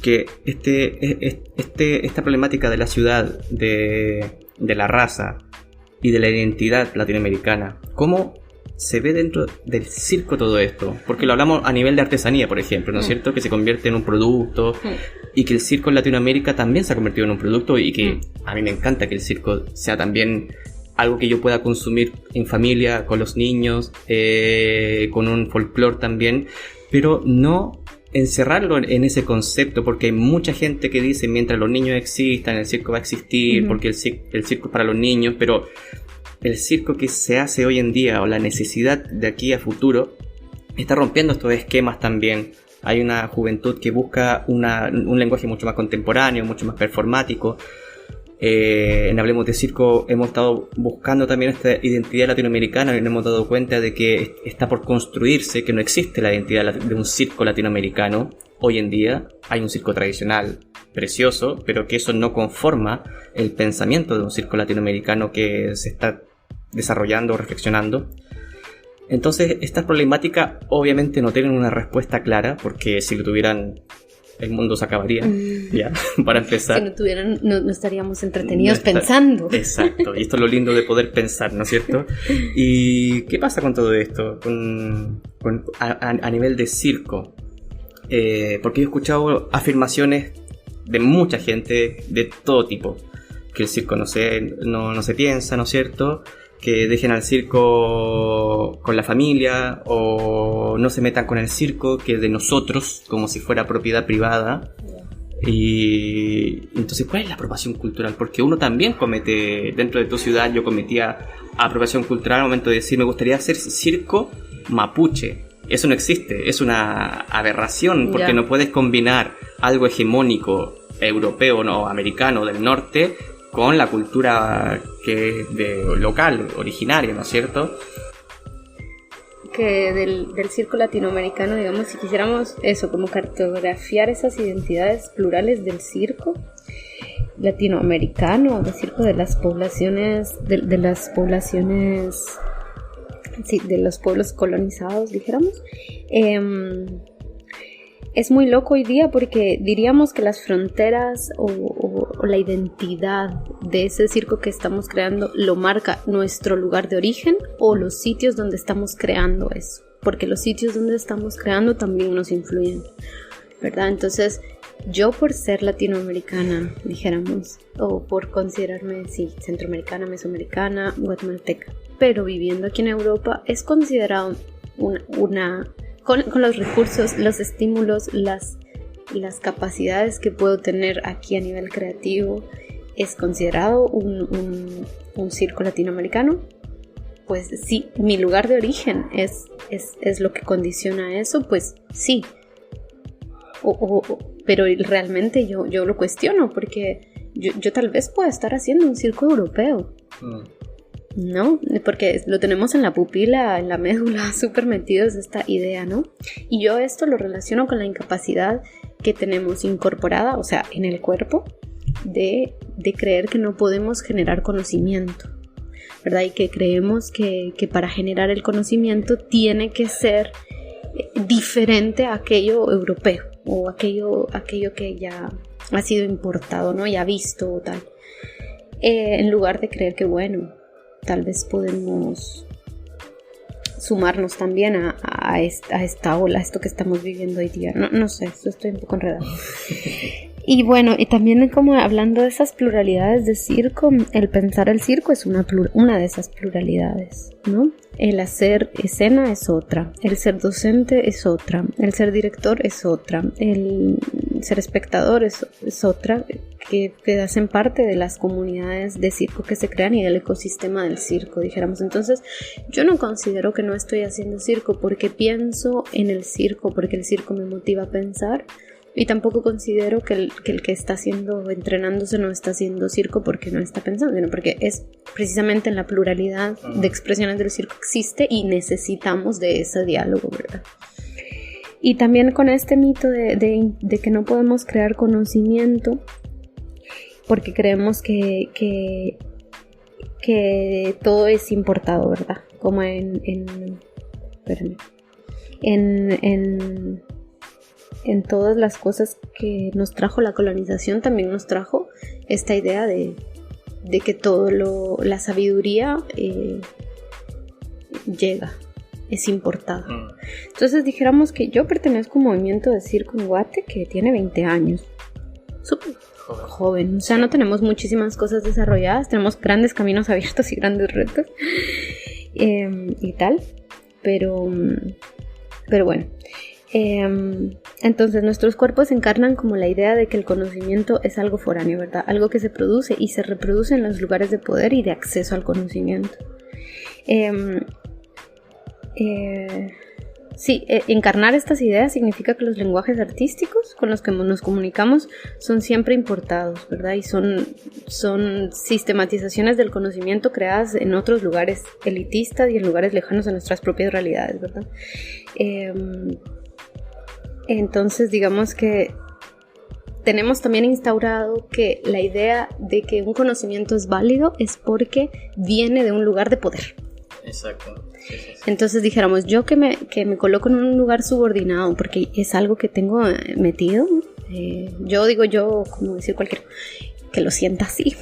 que esta problemática de la ciudad, de la raza y de la identidad latinoamericana, ¿cómo se ve dentro del circo todo esto? Porque lo hablamos a nivel de artesanía, por ejemplo, ¿no es cierto? Que se convierte en un producto, y que el circo en Latinoamérica también se ha convertido en un producto, y que a mí me encanta que el circo sea también algo que yo pueda consumir en familia, con los niños, con un folclore también, pero no encerrarlo en ese concepto, porque hay mucha gente que dice mientras los niños existan, el circo va a existir, porque el circo es para los niños, pero el circo que se hace hoy en día, o la necesidad de aquí a futuro, está rompiendo estos esquemas también. Hay una juventud que busca un lenguaje mucho más contemporáneo, mucho más performático. En Hablemos de Circo hemos estado buscando también esta identidad latinoamericana, y nos hemos dado cuenta de que está por construirse, que no existe la identidad de un circo latinoamericano hoy en día. Hay un circo tradicional precioso, pero que eso no conforma el pensamiento de un circo latinoamericano que se está desarrollando o reflexionando. Entonces, estas problemáticas obviamente no tienen una respuesta clara, porque si lo tuvieran, el mundo se acabaría, ya, para empezar. Si no tuvieran, no estaríamos entretenidos pensando. Exacto, y esto es lo lindo de poder pensar, ¿no es cierto? ¿Y qué pasa con todo esto? A nivel de circo. Porque yo he escuchado afirmaciones de mucha gente de todo tipo, que el circo no se piensa, ¿no es cierto? Que dejen al circo con la familia, o no se metan con el circo, que es de nosotros, como si fuera propiedad privada. Y entonces, ¿cuál es la apropiación cultural? Porque uno también comete, dentro de tu ciudad yo cometía apropiación cultural al momento de decir, me gustaría hacer circo mapuche. Eso no existe, es una aberración, porque no puedes combinar algo hegemónico europeo o americano del norte con la cultura que es local, originaria, ¿no es cierto? Que del circo latinoamericano, digamos, si quisiéramos eso, como cartografiar esas identidades plurales del circo latinoamericano, del circo de las poblaciones, de las poblaciones, sí, de los pueblos colonizados, dijéramos, es muy loco hoy día, porque diríamos que las fronteras o la identidad de ese circo que estamos creando lo marca nuestro lugar de origen o los sitios donde estamos creando eso, porque los sitios donde estamos creando también nos influyen, ¿verdad? Entonces, yo por ser latinoamericana, dijéramos, o por considerarme, sí, centroamericana, mesoamericana, guatemalteca, pero viviendo aquí en Europa, es considerado con los recursos, los estímulos, las capacidades que puedo tener aquí a nivel creativo, es considerado un circo latinoamericano. Pues sí, mi lugar de origen es lo que condiciona eso, pues sí. Pero realmente yo lo cuestiono, porque yo tal vez pueda estar haciendo un circo europeo. ¿No? Porque lo tenemos en la pupila, en la médula, súper metidos esta idea, ¿no? Y yo esto lo relaciono con la incapacidad que tenemos incorporada, o sea, en el cuerpo, de creer que no podemos generar conocimiento, ¿verdad? Y que creemos que para generar el conocimiento tiene que ser diferente a aquello europeo, o aquello que ya ha sido importado, ¿no? Ya visto o tal. En lugar de creer que, bueno, tal vez podemos sumarnos también a esta ola, a esto que estamos viviendo hoy día. No sé, estoy un poco enredada. Y bueno, y también como hablando de esas pluralidades de circo, el pensar el circo es una de esas pluralidades, ¿no? El hacer escena es otra, el ser docente es otra, el ser director es otra, el ser espectador es otra, hacen parte de las comunidades de circo que se crean y del ecosistema del circo, dijéramos. Entonces, yo no considero que no estoy haciendo circo porque pienso en el circo, porque el circo me motiva a pensar. Y tampoco considero que el que está entrenándose no está haciendo circo porque no está pensando, sino porque es precisamente en la pluralidad de expresiones del circo existe y necesitamos de ese diálogo, ¿verdad? Y también con este mito de que no podemos crear conocimiento porque creemos que todo es importado, ¿verdad? Como en todas las cosas que nos trajo la colonización, también nos trajo esta idea de que la sabiduría llega, es importada. Entonces dijéramos que yo pertenezco a un movimiento de circo en Guate que tiene 20 años, súper joven, o sea, no tenemos muchísimas cosas desarrolladas, tenemos grandes caminos abiertos y grandes retos y tal, pero bueno. Entonces nuestros cuerpos encarnan como la idea de que el conocimiento es algo foráneo, ¿verdad? Algo que se produce y se reproduce en los lugares de poder y de acceso al conocimiento. Encarnar estas ideas significa que los lenguajes artísticos con los que nos comunicamos son siempre importados, ¿verdad? Y son sistematizaciones del conocimiento creadas en otros lugares elitistas y en lugares lejanos de nuestras propias realidades, ¿verdad? Entonces, digamos que tenemos también instaurado que la idea de que un conocimiento es válido es porque viene de un lugar de poder. Exacto. Sí. Entonces dijéramos, yo que me coloco en un lugar subordinado porque es algo que tengo metido, yo, como decir cualquiera, que lo sienta así.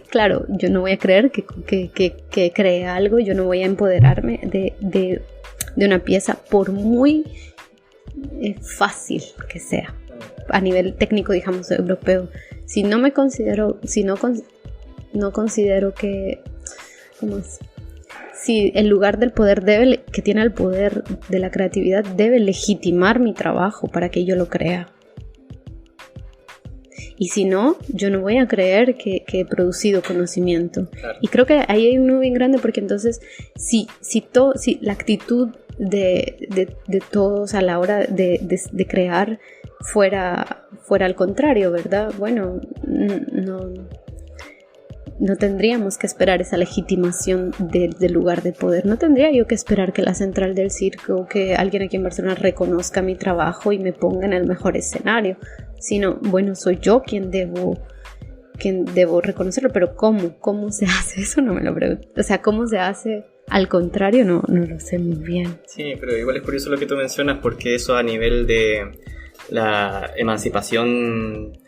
Claro, yo no voy a creer que cree algo, yo no voy a empoderarme de una pieza por muy fácil que sea a nivel técnico, digamos, europeo. Si no considero que, ¿cómo es? Si el lugar del poder que tiene el poder de la creatividad debe legitimar mi trabajo para que yo lo crea. Y si no, yo no voy a creer que he producido conocimiento. Claro. Y creo que ahí hay un nudo bien grande, porque entonces si la actitud de todos a la hora de crear fuera al contrario, ¿verdad? Bueno, no tendríamos que esperar esa legitimación del lugar de poder. No tendría yo que esperar que la central del circo, que alguien aquí en Barcelona reconozca mi trabajo y me ponga en el mejor escenario, sino, bueno, soy yo quien debo reconocerlo. Pero ¿cómo se hace eso? No me lo pregunto. O sea, ¿cómo se hace? Al contrario, no lo sé muy bien. Sí, pero igual es curioso lo que tú mencionas, porque eso a nivel de la emancipación,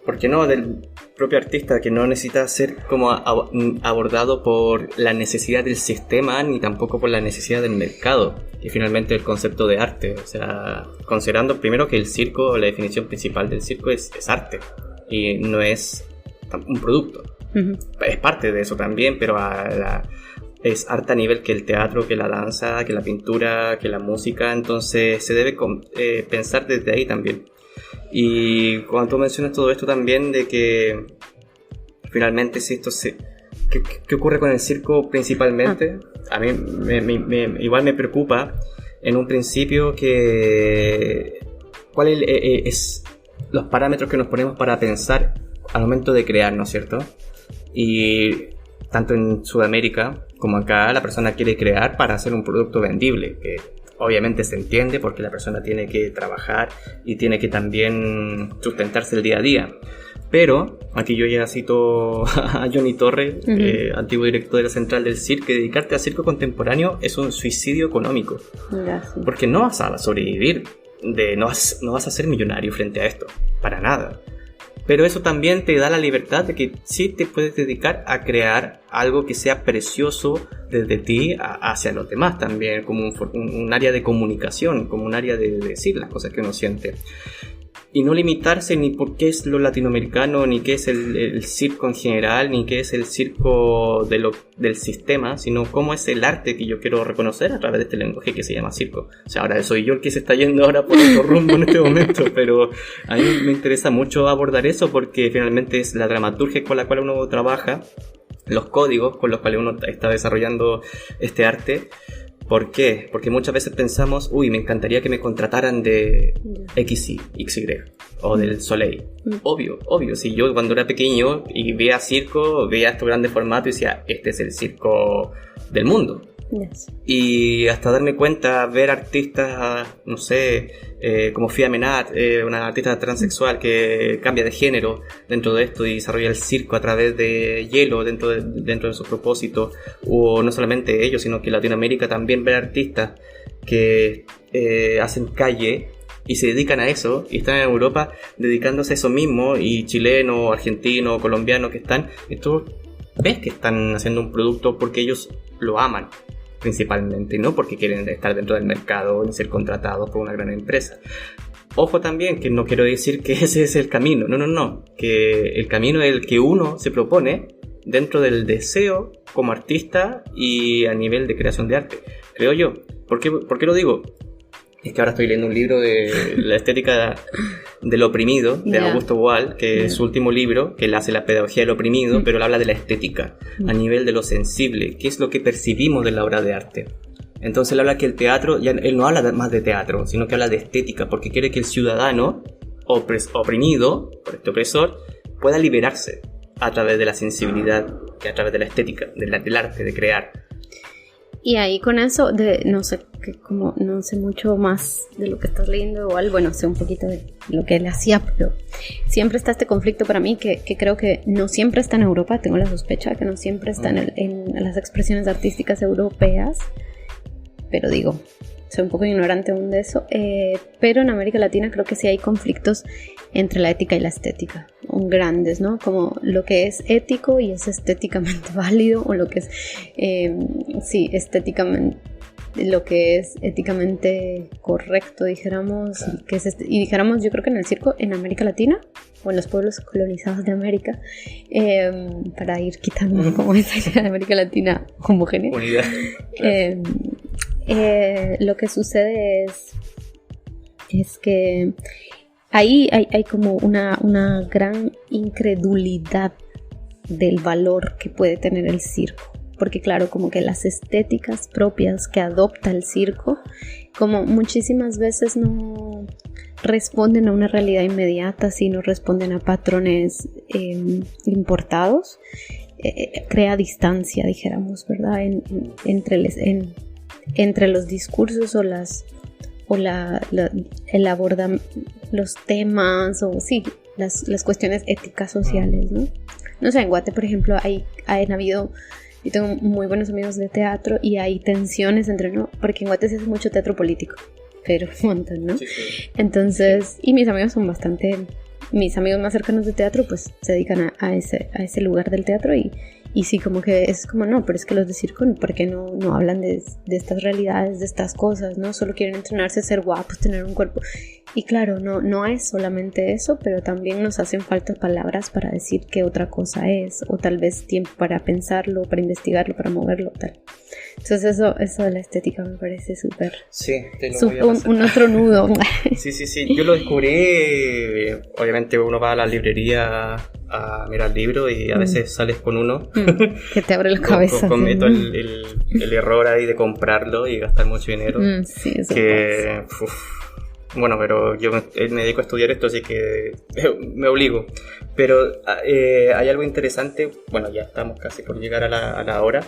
¿por qué no?, del propio artista, que no necesita ser como abordado por la necesidad del sistema ni tampoco por la necesidad del mercado, que finalmente el concepto de arte, o sea, considerando primero que el circo, la definición principal del circo es arte y no es un producto. Uh-huh. Es parte de eso también, pero es arte a nivel que el teatro, que la danza, que la pintura, que la música. Entonces se debe pensar desde ahí también. Y cuando tú mencionas todo esto también de que finalmente si esto ¿qué ocurre con el circo principalmente? A mí igual me preocupa en un principio que cuáles es los parámetros que nos ponemos para pensar al momento de crear, ¿no es cierto? Y tanto en Sudamérica como acá, la persona quiere crear para hacer un producto vendible, que obviamente se entiende porque la persona tiene que trabajar y tiene que también sustentarse el día a día. Pero aquí yo ya cito a Johnny Torre, uh-huh, antiguo director de la Central del Circo, que dedicarte a circo contemporáneo es un suicidio económico. Gracias. Porque no vas a sobrevivir, no vas a ser millonario frente a esto, para nada. Pero eso también te da la libertad de que sí te puedes dedicar a crear algo que sea precioso desde ti hacia los demás también, como un área de comunicación, como un área de decir las cosas que uno siente. y no limitarse ni por qué es lo latinoamericano, ni qué es el circo en general, ni qué es el circo del sistema, sino cómo es el arte que yo quiero reconocer a través de este lenguaje que se llama circo. O sea, ahora soy yo el que se está yendo ahora por otro rumbo en este momento, pero a mí me interesa mucho abordar eso porque finalmente es la dramaturgia con la cual uno trabaja, los códigos con los cuales uno está desarrollando este arte. ¿Por qué? Porque muchas veces pensamos, me encantaría que me contrataran de XY o del Soleil. Obvio. Si yo cuando era pequeño y veía circo, veía estos grandes formatos y decía, este es el circo del mundo. Yes. Y hasta darme cuenta, ver artistas, no sé, como Fia Menat, una artista transexual que cambia de género dentro de esto y desarrolla el circo a través de hielo dentro de sus propósitos, o no solamente ellos, sino que en Latinoamérica también ver artistas que hacen calle y se dedican a eso, y están en Europa dedicándose a eso mismo, y chilenos, argentinos, colombianos que están, esto ves que están haciendo un producto porque ellos lo aman principalmente, no porque quieren estar dentro del mercado y ser contratados por una gran empresa. Ojo también, que no quiero decir que ese es el camino, no, que el camino es el que uno se propone dentro del deseo como artista y a nivel de creación de arte, creo yo. ¿Por qué lo digo? Es que ahora estoy leyendo un libro de la estética del oprimido, de Augusto Boal, que es su último libro, que él hace la pedagogía del oprimido, pero él habla de la estética, a nivel de lo sensible, qué es lo que percibimos de la obra de arte. Entonces él habla que el teatro, él no habla más de teatro, sino que habla de estética, porque quiere que el ciudadano oprimido por este opresor pueda liberarse a través de la sensibilidad, a través de la estética, del arte, de crear. Y ahí con eso, no sé mucho más de lo que estás leyendo, igual, bueno, sé un poquito de lo que él hacía, pero siempre está este conflicto para mí que creo que no siempre está en Europa, tengo la sospecha que no siempre está en las expresiones artísticas europeas, pero digo, soy un poco ignorante aún de eso, pero en América Latina creo que sí hay conflictos entre la ética y la estética, grandes, ¿no? Como lo que es ético y es estéticamente válido, o lo que es, estéticamente, lo que es éticamente correcto, dijéramos, claro. Y dijéramos, yo creo que en el circo, en América Latina, o en los pueblos colonizados de América, para ir quitando como esa idea de América Latina homogénea. Unidad. Lo que sucede es que ahí hay como una gran incredulidad del valor que puede tener el circo, porque claro, como que las estéticas propias que adopta el circo, como muchísimas veces no responden a una realidad inmediata, sino responden a patrones importados, crea distancia, dijéramos, ¿verdad? Entre los discursos el abordar los temas, o sí, las cuestiones éticas sociales, ¿no? No sé, en Guate, por ejemplo, han habido, yo tengo muy buenos amigos de teatro y hay tensiones entre, ¿no? Porque en Guate se hace mucho teatro político, pero un montón, ¿no? Sí. Entonces, y mis amigos más cercanos de teatro, pues se dedican a ese lugar del teatro y sí, como que es como, no, pero es que los de circo, ¿por qué no hablan de estas realidades, de estas cosas, ¿no? Solo quieren entrenarse a ser guapos, tener un cuerpo. Y claro, no es solamente eso, pero también nos hacen falta palabras para decir qué otra cosa es, o tal vez tiempo para pensarlo, para investigarlo, para moverlo, tal. Entonces eso de la estética me parece súper... Sí, te lo voy a pasar. Un otro nudo. Sí, yo lo descubrí, obviamente uno va a la librería a mirar el libro y a veces sales con uno que te abre la cabeza. Cometo el error ahí de comprarlo y gastar mucho dinero. Sí, eso que bueno, pero yo me dedico a estudiar esto, así que me obligo. Pero hay algo interesante. Bueno, ya estamos casi por llegar a la hora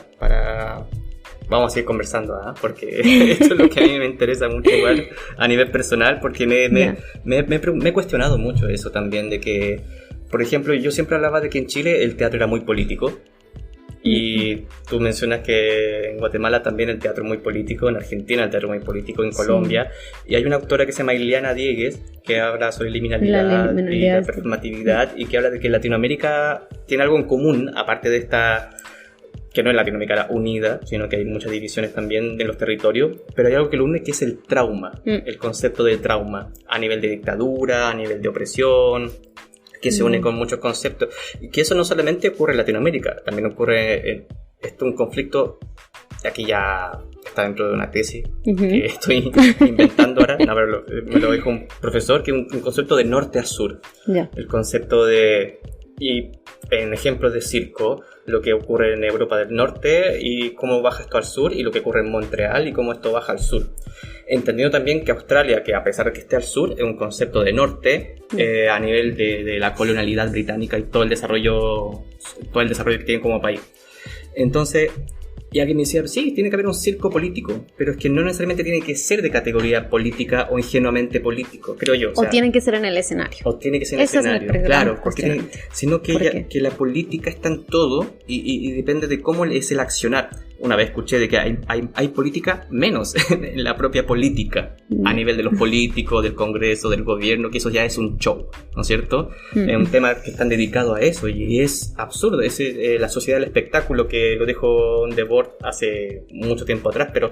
vamos a seguir conversando, porque esto es lo que a mí me interesa mucho igual a nivel personal, porque me he cuestionado mucho eso también, de que, por ejemplo, yo siempre hablaba de que en Chile el teatro era muy político, y tú mencionas que en Guatemala también el teatro es muy político, en Argentina el teatro es muy político, en Colombia, y hay una autora que se llama Ileana Diegues que habla sobre liminalidad y la performatividad, y que habla de que Latinoamérica tiene algo en común, aparte de esta que no es Latinoamérica unida, sino que hay muchas divisiones también de los territorios, pero hay algo que lo une, que es el trauma, el concepto de trauma, a nivel de dictadura, a nivel de opresión, que se une con muchos conceptos, y que eso no solamente ocurre en Latinoamérica, también ocurre, esto es un conflicto, aquí ya está dentro de una tesis que estoy inventando ahora, no, pero me lo dijo un profesor, que es un concepto de norte a sur, el concepto de, y en ejemplos de circo, lo que ocurre en Europa del Norte y cómo baja esto al sur, y lo que ocurre en Montreal y cómo esto baja al sur. Entendiendo también que Australia, que a pesar de que esté al sur, es un concepto de norte a nivel de la colonialidad británica y todo el desarrollo que tienen como país. Entonces, y alguien me decía, sí, tiene que haber un circo político, pero es que no necesariamente tiene que ser de categoría política o ingenuamente político, creo yo. O tiene que ser en el escenario. O tiene que ser en el escenario, claro, porque sino que, que la política está en todo y depende de cómo es el accionar. Una vez escuché de que hay política menos en la propia política, a nivel de los políticos, del Congreso, del gobierno, que eso ya es un show, ¿no es cierto? Es un tema que están dedicados a eso y es absurdo. Es la sociedad del espectáculo, que lo dijo Debord hace mucho tiempo atrás, pero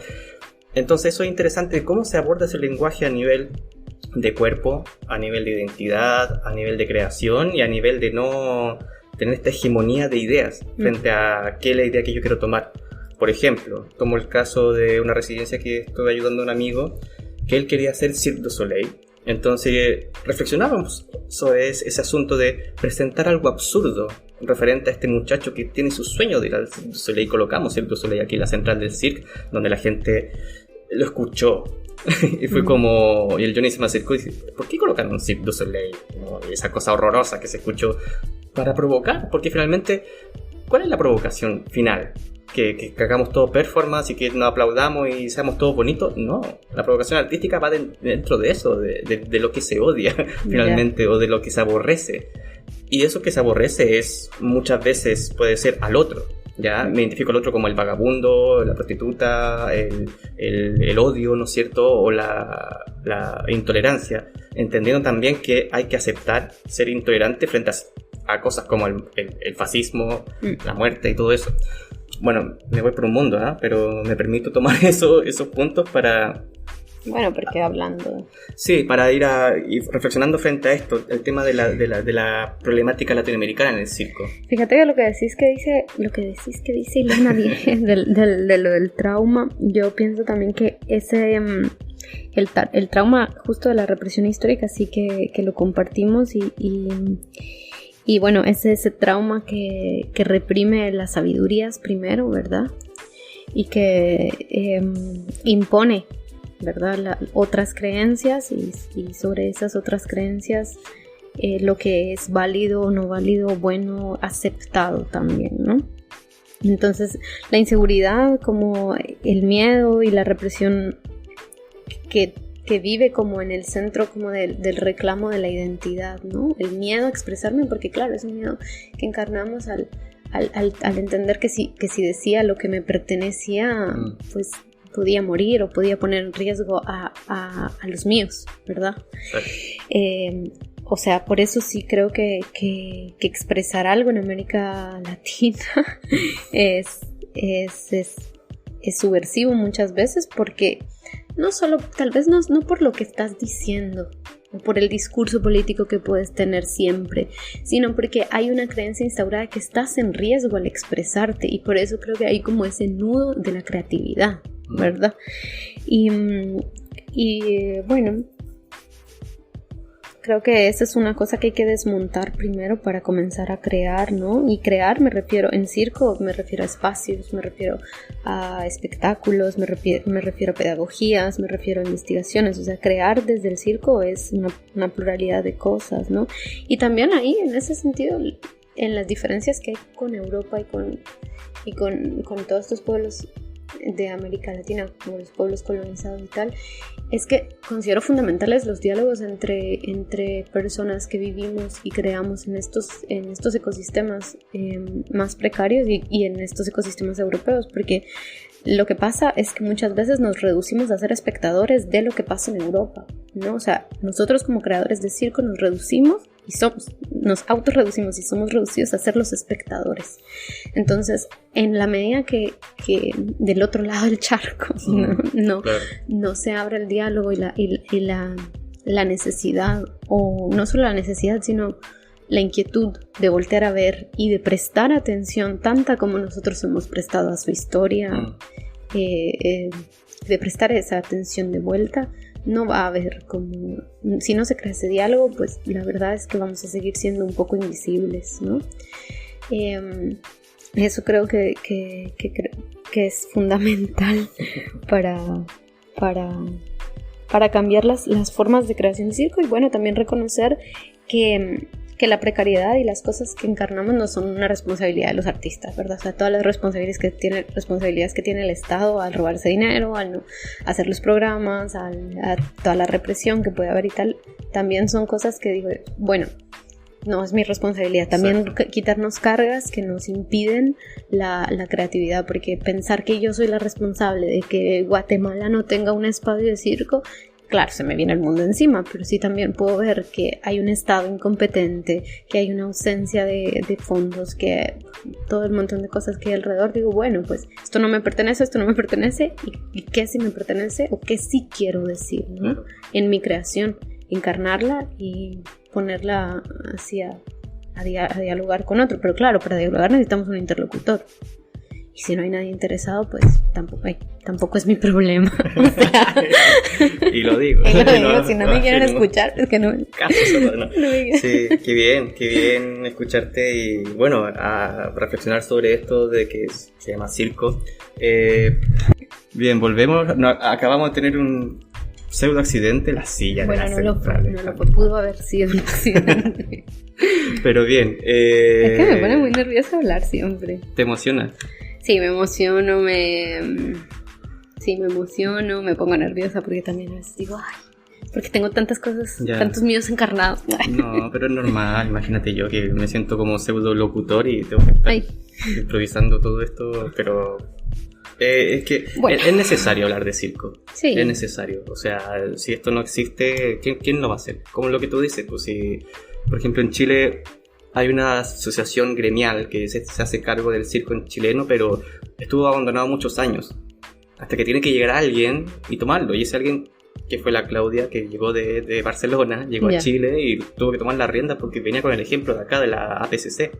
entonces eso es interesante, cómo se aborda ese lenguaje a nivel de cuerpo, a nivel de identidad, a nivel de creación y a nivel de no tener esta hegemonía de ideas frente a qué es la idea que yo quiero tomar. Por ejemplo, tomo el caso de una residencia que estuve ayudando a un amigo, que él quería hacer Cirque du Soleil. Entonces reflexionábamos sobre ese asunto de presentar algo absurdo referente a este muchacho que tiene su sueño de ir al Cirque du Soleil. Y colocamos Cirque du Soleil aquí en la central del cirque, donde la gente lo escuchó. Y fue como... Y el Johnny se me acercó y dice, ¿por qué colocaron un Cirque du Soleil? ¿No? Esa cosa horrorosa que se escuchó para provocar. Porque finalmente, ¿cuál es la provocación final? Que hagamos todo performance y que nos aplaudamos y seamos todos bonitos. No, la provocación artística va dentro de eso, de lo que se odia finalmente, o de lo que se aborrece. Y eso que se aborrece es muchas veces puede ser al otro. Ya me identifico al otro como el vagabundo, la prostituta, el odio, ¿no es cierto? O la intolerancia, entendiendo también que hay que aceptar ser intolerante frente a cosas como el fascismo, la muerte y todo eso. Bueno, me voy por un mundo, pero me permito tomar esos puntos para... Bueno, porque hablando... Sí, para ir reflexionando frente a esto, el tema de la problemática latinoamericana en el circo. Fíjate que lo que decís que dice Ilana de lo del trauma, yo pienso también que el trauma justo de la represión histórica sí que lo compartimos y bueno, es ese trauma que reprime las sabidurías primero, ¿verdad? Y que impone, ¿verdad? Otras creencias y sobre esas otras creencias lo que es válido o no válido, bueno, aceptado también, ¿no? Entonces, la inseguridad, como el miedo y la represión que vive como en el centro como del reclamo de la identidad, ¿no? El miedo a expresarme, porque claro, es un miedo que encarnamos al entender que si decía lo que me pertenecía, pues podía morir o podía poner en riesgo a los míos, ¿verdad? O sea, por eso sí creo que expresar algo en América Latina es subversivo muchas veces, porque no solo, tal vez no por lo que estás diciendo o por el discurso político que puedes tener siempre, sino porque hay una creencia instaurada que estás en riesgo al expresarte, y por eso creo que hay como ese nudo de la creatividad, ¿verdad? Y bueno, creo que esa es una cosa que hay que desmontar primero para comenzar a crear, ¿no? Y crear, me refiero en circo, me refiero a espacios, me refiero a espectáculos, me refiero a pedagogías, me refiero a investigaciones. O sea, crear desde el circo es una pluralidad de cosas, ¿no? Y también ahí, en ese sentido, en las diferencias que hay con Europa y con todos estos pueblos de América Latina, como los pueblos colonizados y tal, es que considero fundamentales los diálogos entre personas que vivimos y creamos en estos ecosistemas más precarios y en estos ecosistemas europeos, porque lo que pasa es que muchas veces nos reducimos a ser espectadores de lo que pasa en Europa, ¿no? O sea, nosotros como creadores de circo nos reducimos y nos autorreducimos y somos reducidos a ser los espectadores. Entonces, en la medida que del otro lado del charco no se abre el diálogo y la necesidad, o no solo la necesidad, sino la inquietud de voltear a ver y de prestar atención tanta como nosotros hemos prestado a su historia, de prestar esa atención de vuelta, no va a haber como... Si no se crea ese diálogo, pues la verdad es que vamos a seguir siendo un poco invisibles, ¿no? Eso creo que es fundamental para cambiar las formas de creación de circo, y bueno, también reconocer que la precariedad y las cosas que encarnamos no son una responsabilidad de los artistas, ¿verdad? O sea, todas las responsabilidades que tiene el Estado al robarse dinero, al no hacer los programas, a toda la represión que puede haber y tal, también son cosas que digo, bueno, no es mi responsabilidad. También quitarnos cargas que nos impiden la creatividad, porque pensar que yo soy la responsable de que Guatemala no tenga un espacio de circo, claro, se me viene el mundo encima, pero sí también puedo ver que hay un Estado incompetente, que hay una ausencia de fondos, que todo el montón de cosas que hay alrededor. Digo, bueno, pues esto no me pertenece, y qué sí me pertenece o qué sí quiero decir, ¿no? En mi creación, encarnarla y ponerla así a dialogar con otro. Pero claro, para dialogar necesitamos un interlocutor. Y si no hay nadie interesado, pues tampoco es mi problema. O sea, y lo digo. Si no me quieren escuchar, es que no. Sí, qué bien escucharte y bueno, a reflexionar sobre esto de que se llama circo. Bien, volvemos. Acabamos de tener un pseudo accidente, la silla de la central. No lo pudo haber sido un accidente. Pero bien. Es que me pone muy nerviosa hablar siempre. ¿Te emociona? Sí, me emociono, me pongo nerviosa porque también a veces digo, ay, porque tengo tantas cosas, tantos míos encarnados. No, pero es normal, imagínate yo que me siento como pseudo locutor y tengo que estar improvisando todo esto, pero es que es necesario hablar de circo. Sí. Es necesario, o sea, si esto no existe, ¿quién lo va a hacer? Como lo que tú dices, pues si, por ejemplo, en Chile hay una asociación gremial que se hace cargo del circo en chileno, pero estuvo abandonado muchos años, hasta que tiene que llegar alguien y tomarlo, y ese alguien que fue la Claudia, que llegó de Barcelona, llegó a Chile y tuvo que tomar la rienda porque venía con el ejemplo de acá de la APCC.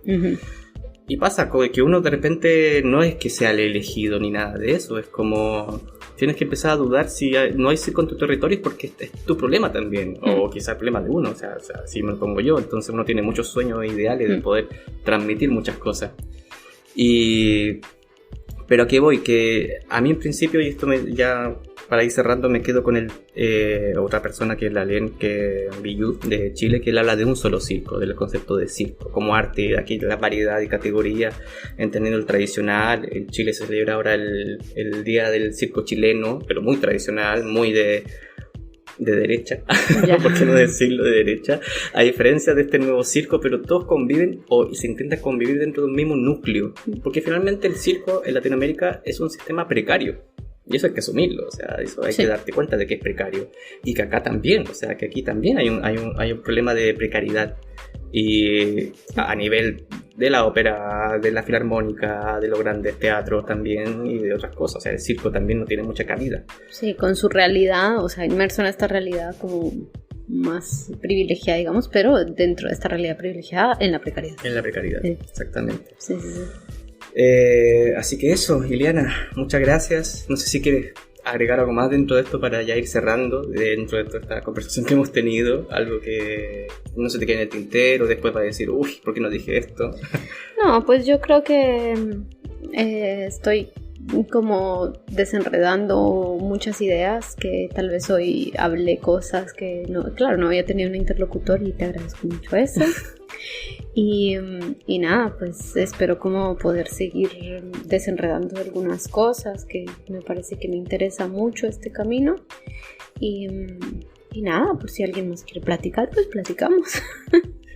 Y pasa que uno de repente no es que sea el elegido ni nada de eso, es como tienes que empezar a dudar si no hay circo en tu territorio, porque es tu problema también, o quizá el problema de uno, o sea, si me lo pongo yo, entonces uno tiene muchos sueños e ideales de poder transmitir muchas cosas. Pero aquí voy, que a mí en principio, y esto ya para ir cerrando, me quedo con otra persona que es la Len, que Biyu de Chile, que él habla de un solo circo, del concepto de circo como arte, aquí la variedad y categoría, entendiendo el tradicional. En Chile se celebra ahora el Día del Circo Chileno, pero muy tradicional, muy de derecha, ¿por qué no decirlo de derecha? A diferencia de este nuevo circo, pero todos conviven o se intenta convivir dentro de un mismo núcleo, porque finalmente el circo en Latinoamérica es un sistema precario. Y eso hay que asumirlo, o sea, eso hay que darte cuenta de que es precario. Y que acá también, o sea, que aquí también hay un problema de precariedad. Y a nivel de la ópera, de la filarmónica, de los grandes teatros también y de otras cosas. O sea, el circo también no tiene mucha cabida. Sí, con su realidad, o sea, inmerso en esta realidad como más privilegiada, digamos, pero dentro de esta realidad privilegiada, en la precariedad. En la precariedad, exactamente. Sí. Así que eso, Ileana, muchas gracias. No sé si quieres agregar algo más dentro de esto para ya ir cerrando, dentro de toda esta conversación que hemos tenido, algo que no se te quede en el tintero, después va a decir, uy, ¿por qué no dije esto? No, pues yo creo que estoy como desenredando muchas ideas, que tal vez hoy hablé cosas que no había tenido un interlocutor y te agradezco mucho eso. Y nada, pues espero como poder seguir desenredando algunas cosas, que me parece que me interesa mucho este camino. Y nada, pues si alguien más quiere platicar, pues platicamos.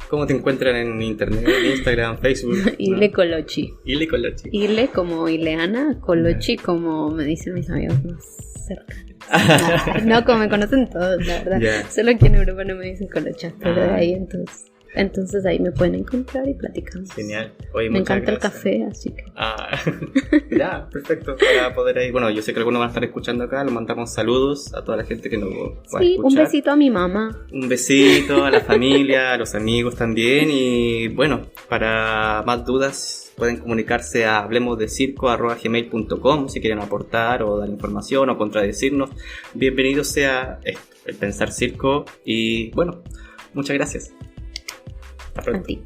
¿Cómo te encuentran en internet? Instagram, Facebook. Ile Colochi. Ile Colochi. Ile como Ileana, Colochi como me dicen mis amigos más cercanos. No, como me conocen todos, la verdad. Solo aquí en Europa no me dicen Colocha, pero de ahí entonces. Entonces ahí me pueden encontrar y platicamos. Genial. Oye, me encanta gracias. El café, así que... Ya, perfecto. Para poder ahí, bueno, yo sé que algunos van a estar escuchando acá, le mandamos saludos a toda la gente que nos va a escuchar. Un besito a mi mamá. Un besito a la familia, a los amigos también. Y bueno, para más dudas pueden comunicarse a hablemosdecirco@gmail.com si quieren aportar o dar información o contradecirnos. Bienvenido sea el Pensar Circo y bueno, muchas gracias. Hasta pronto. A ti.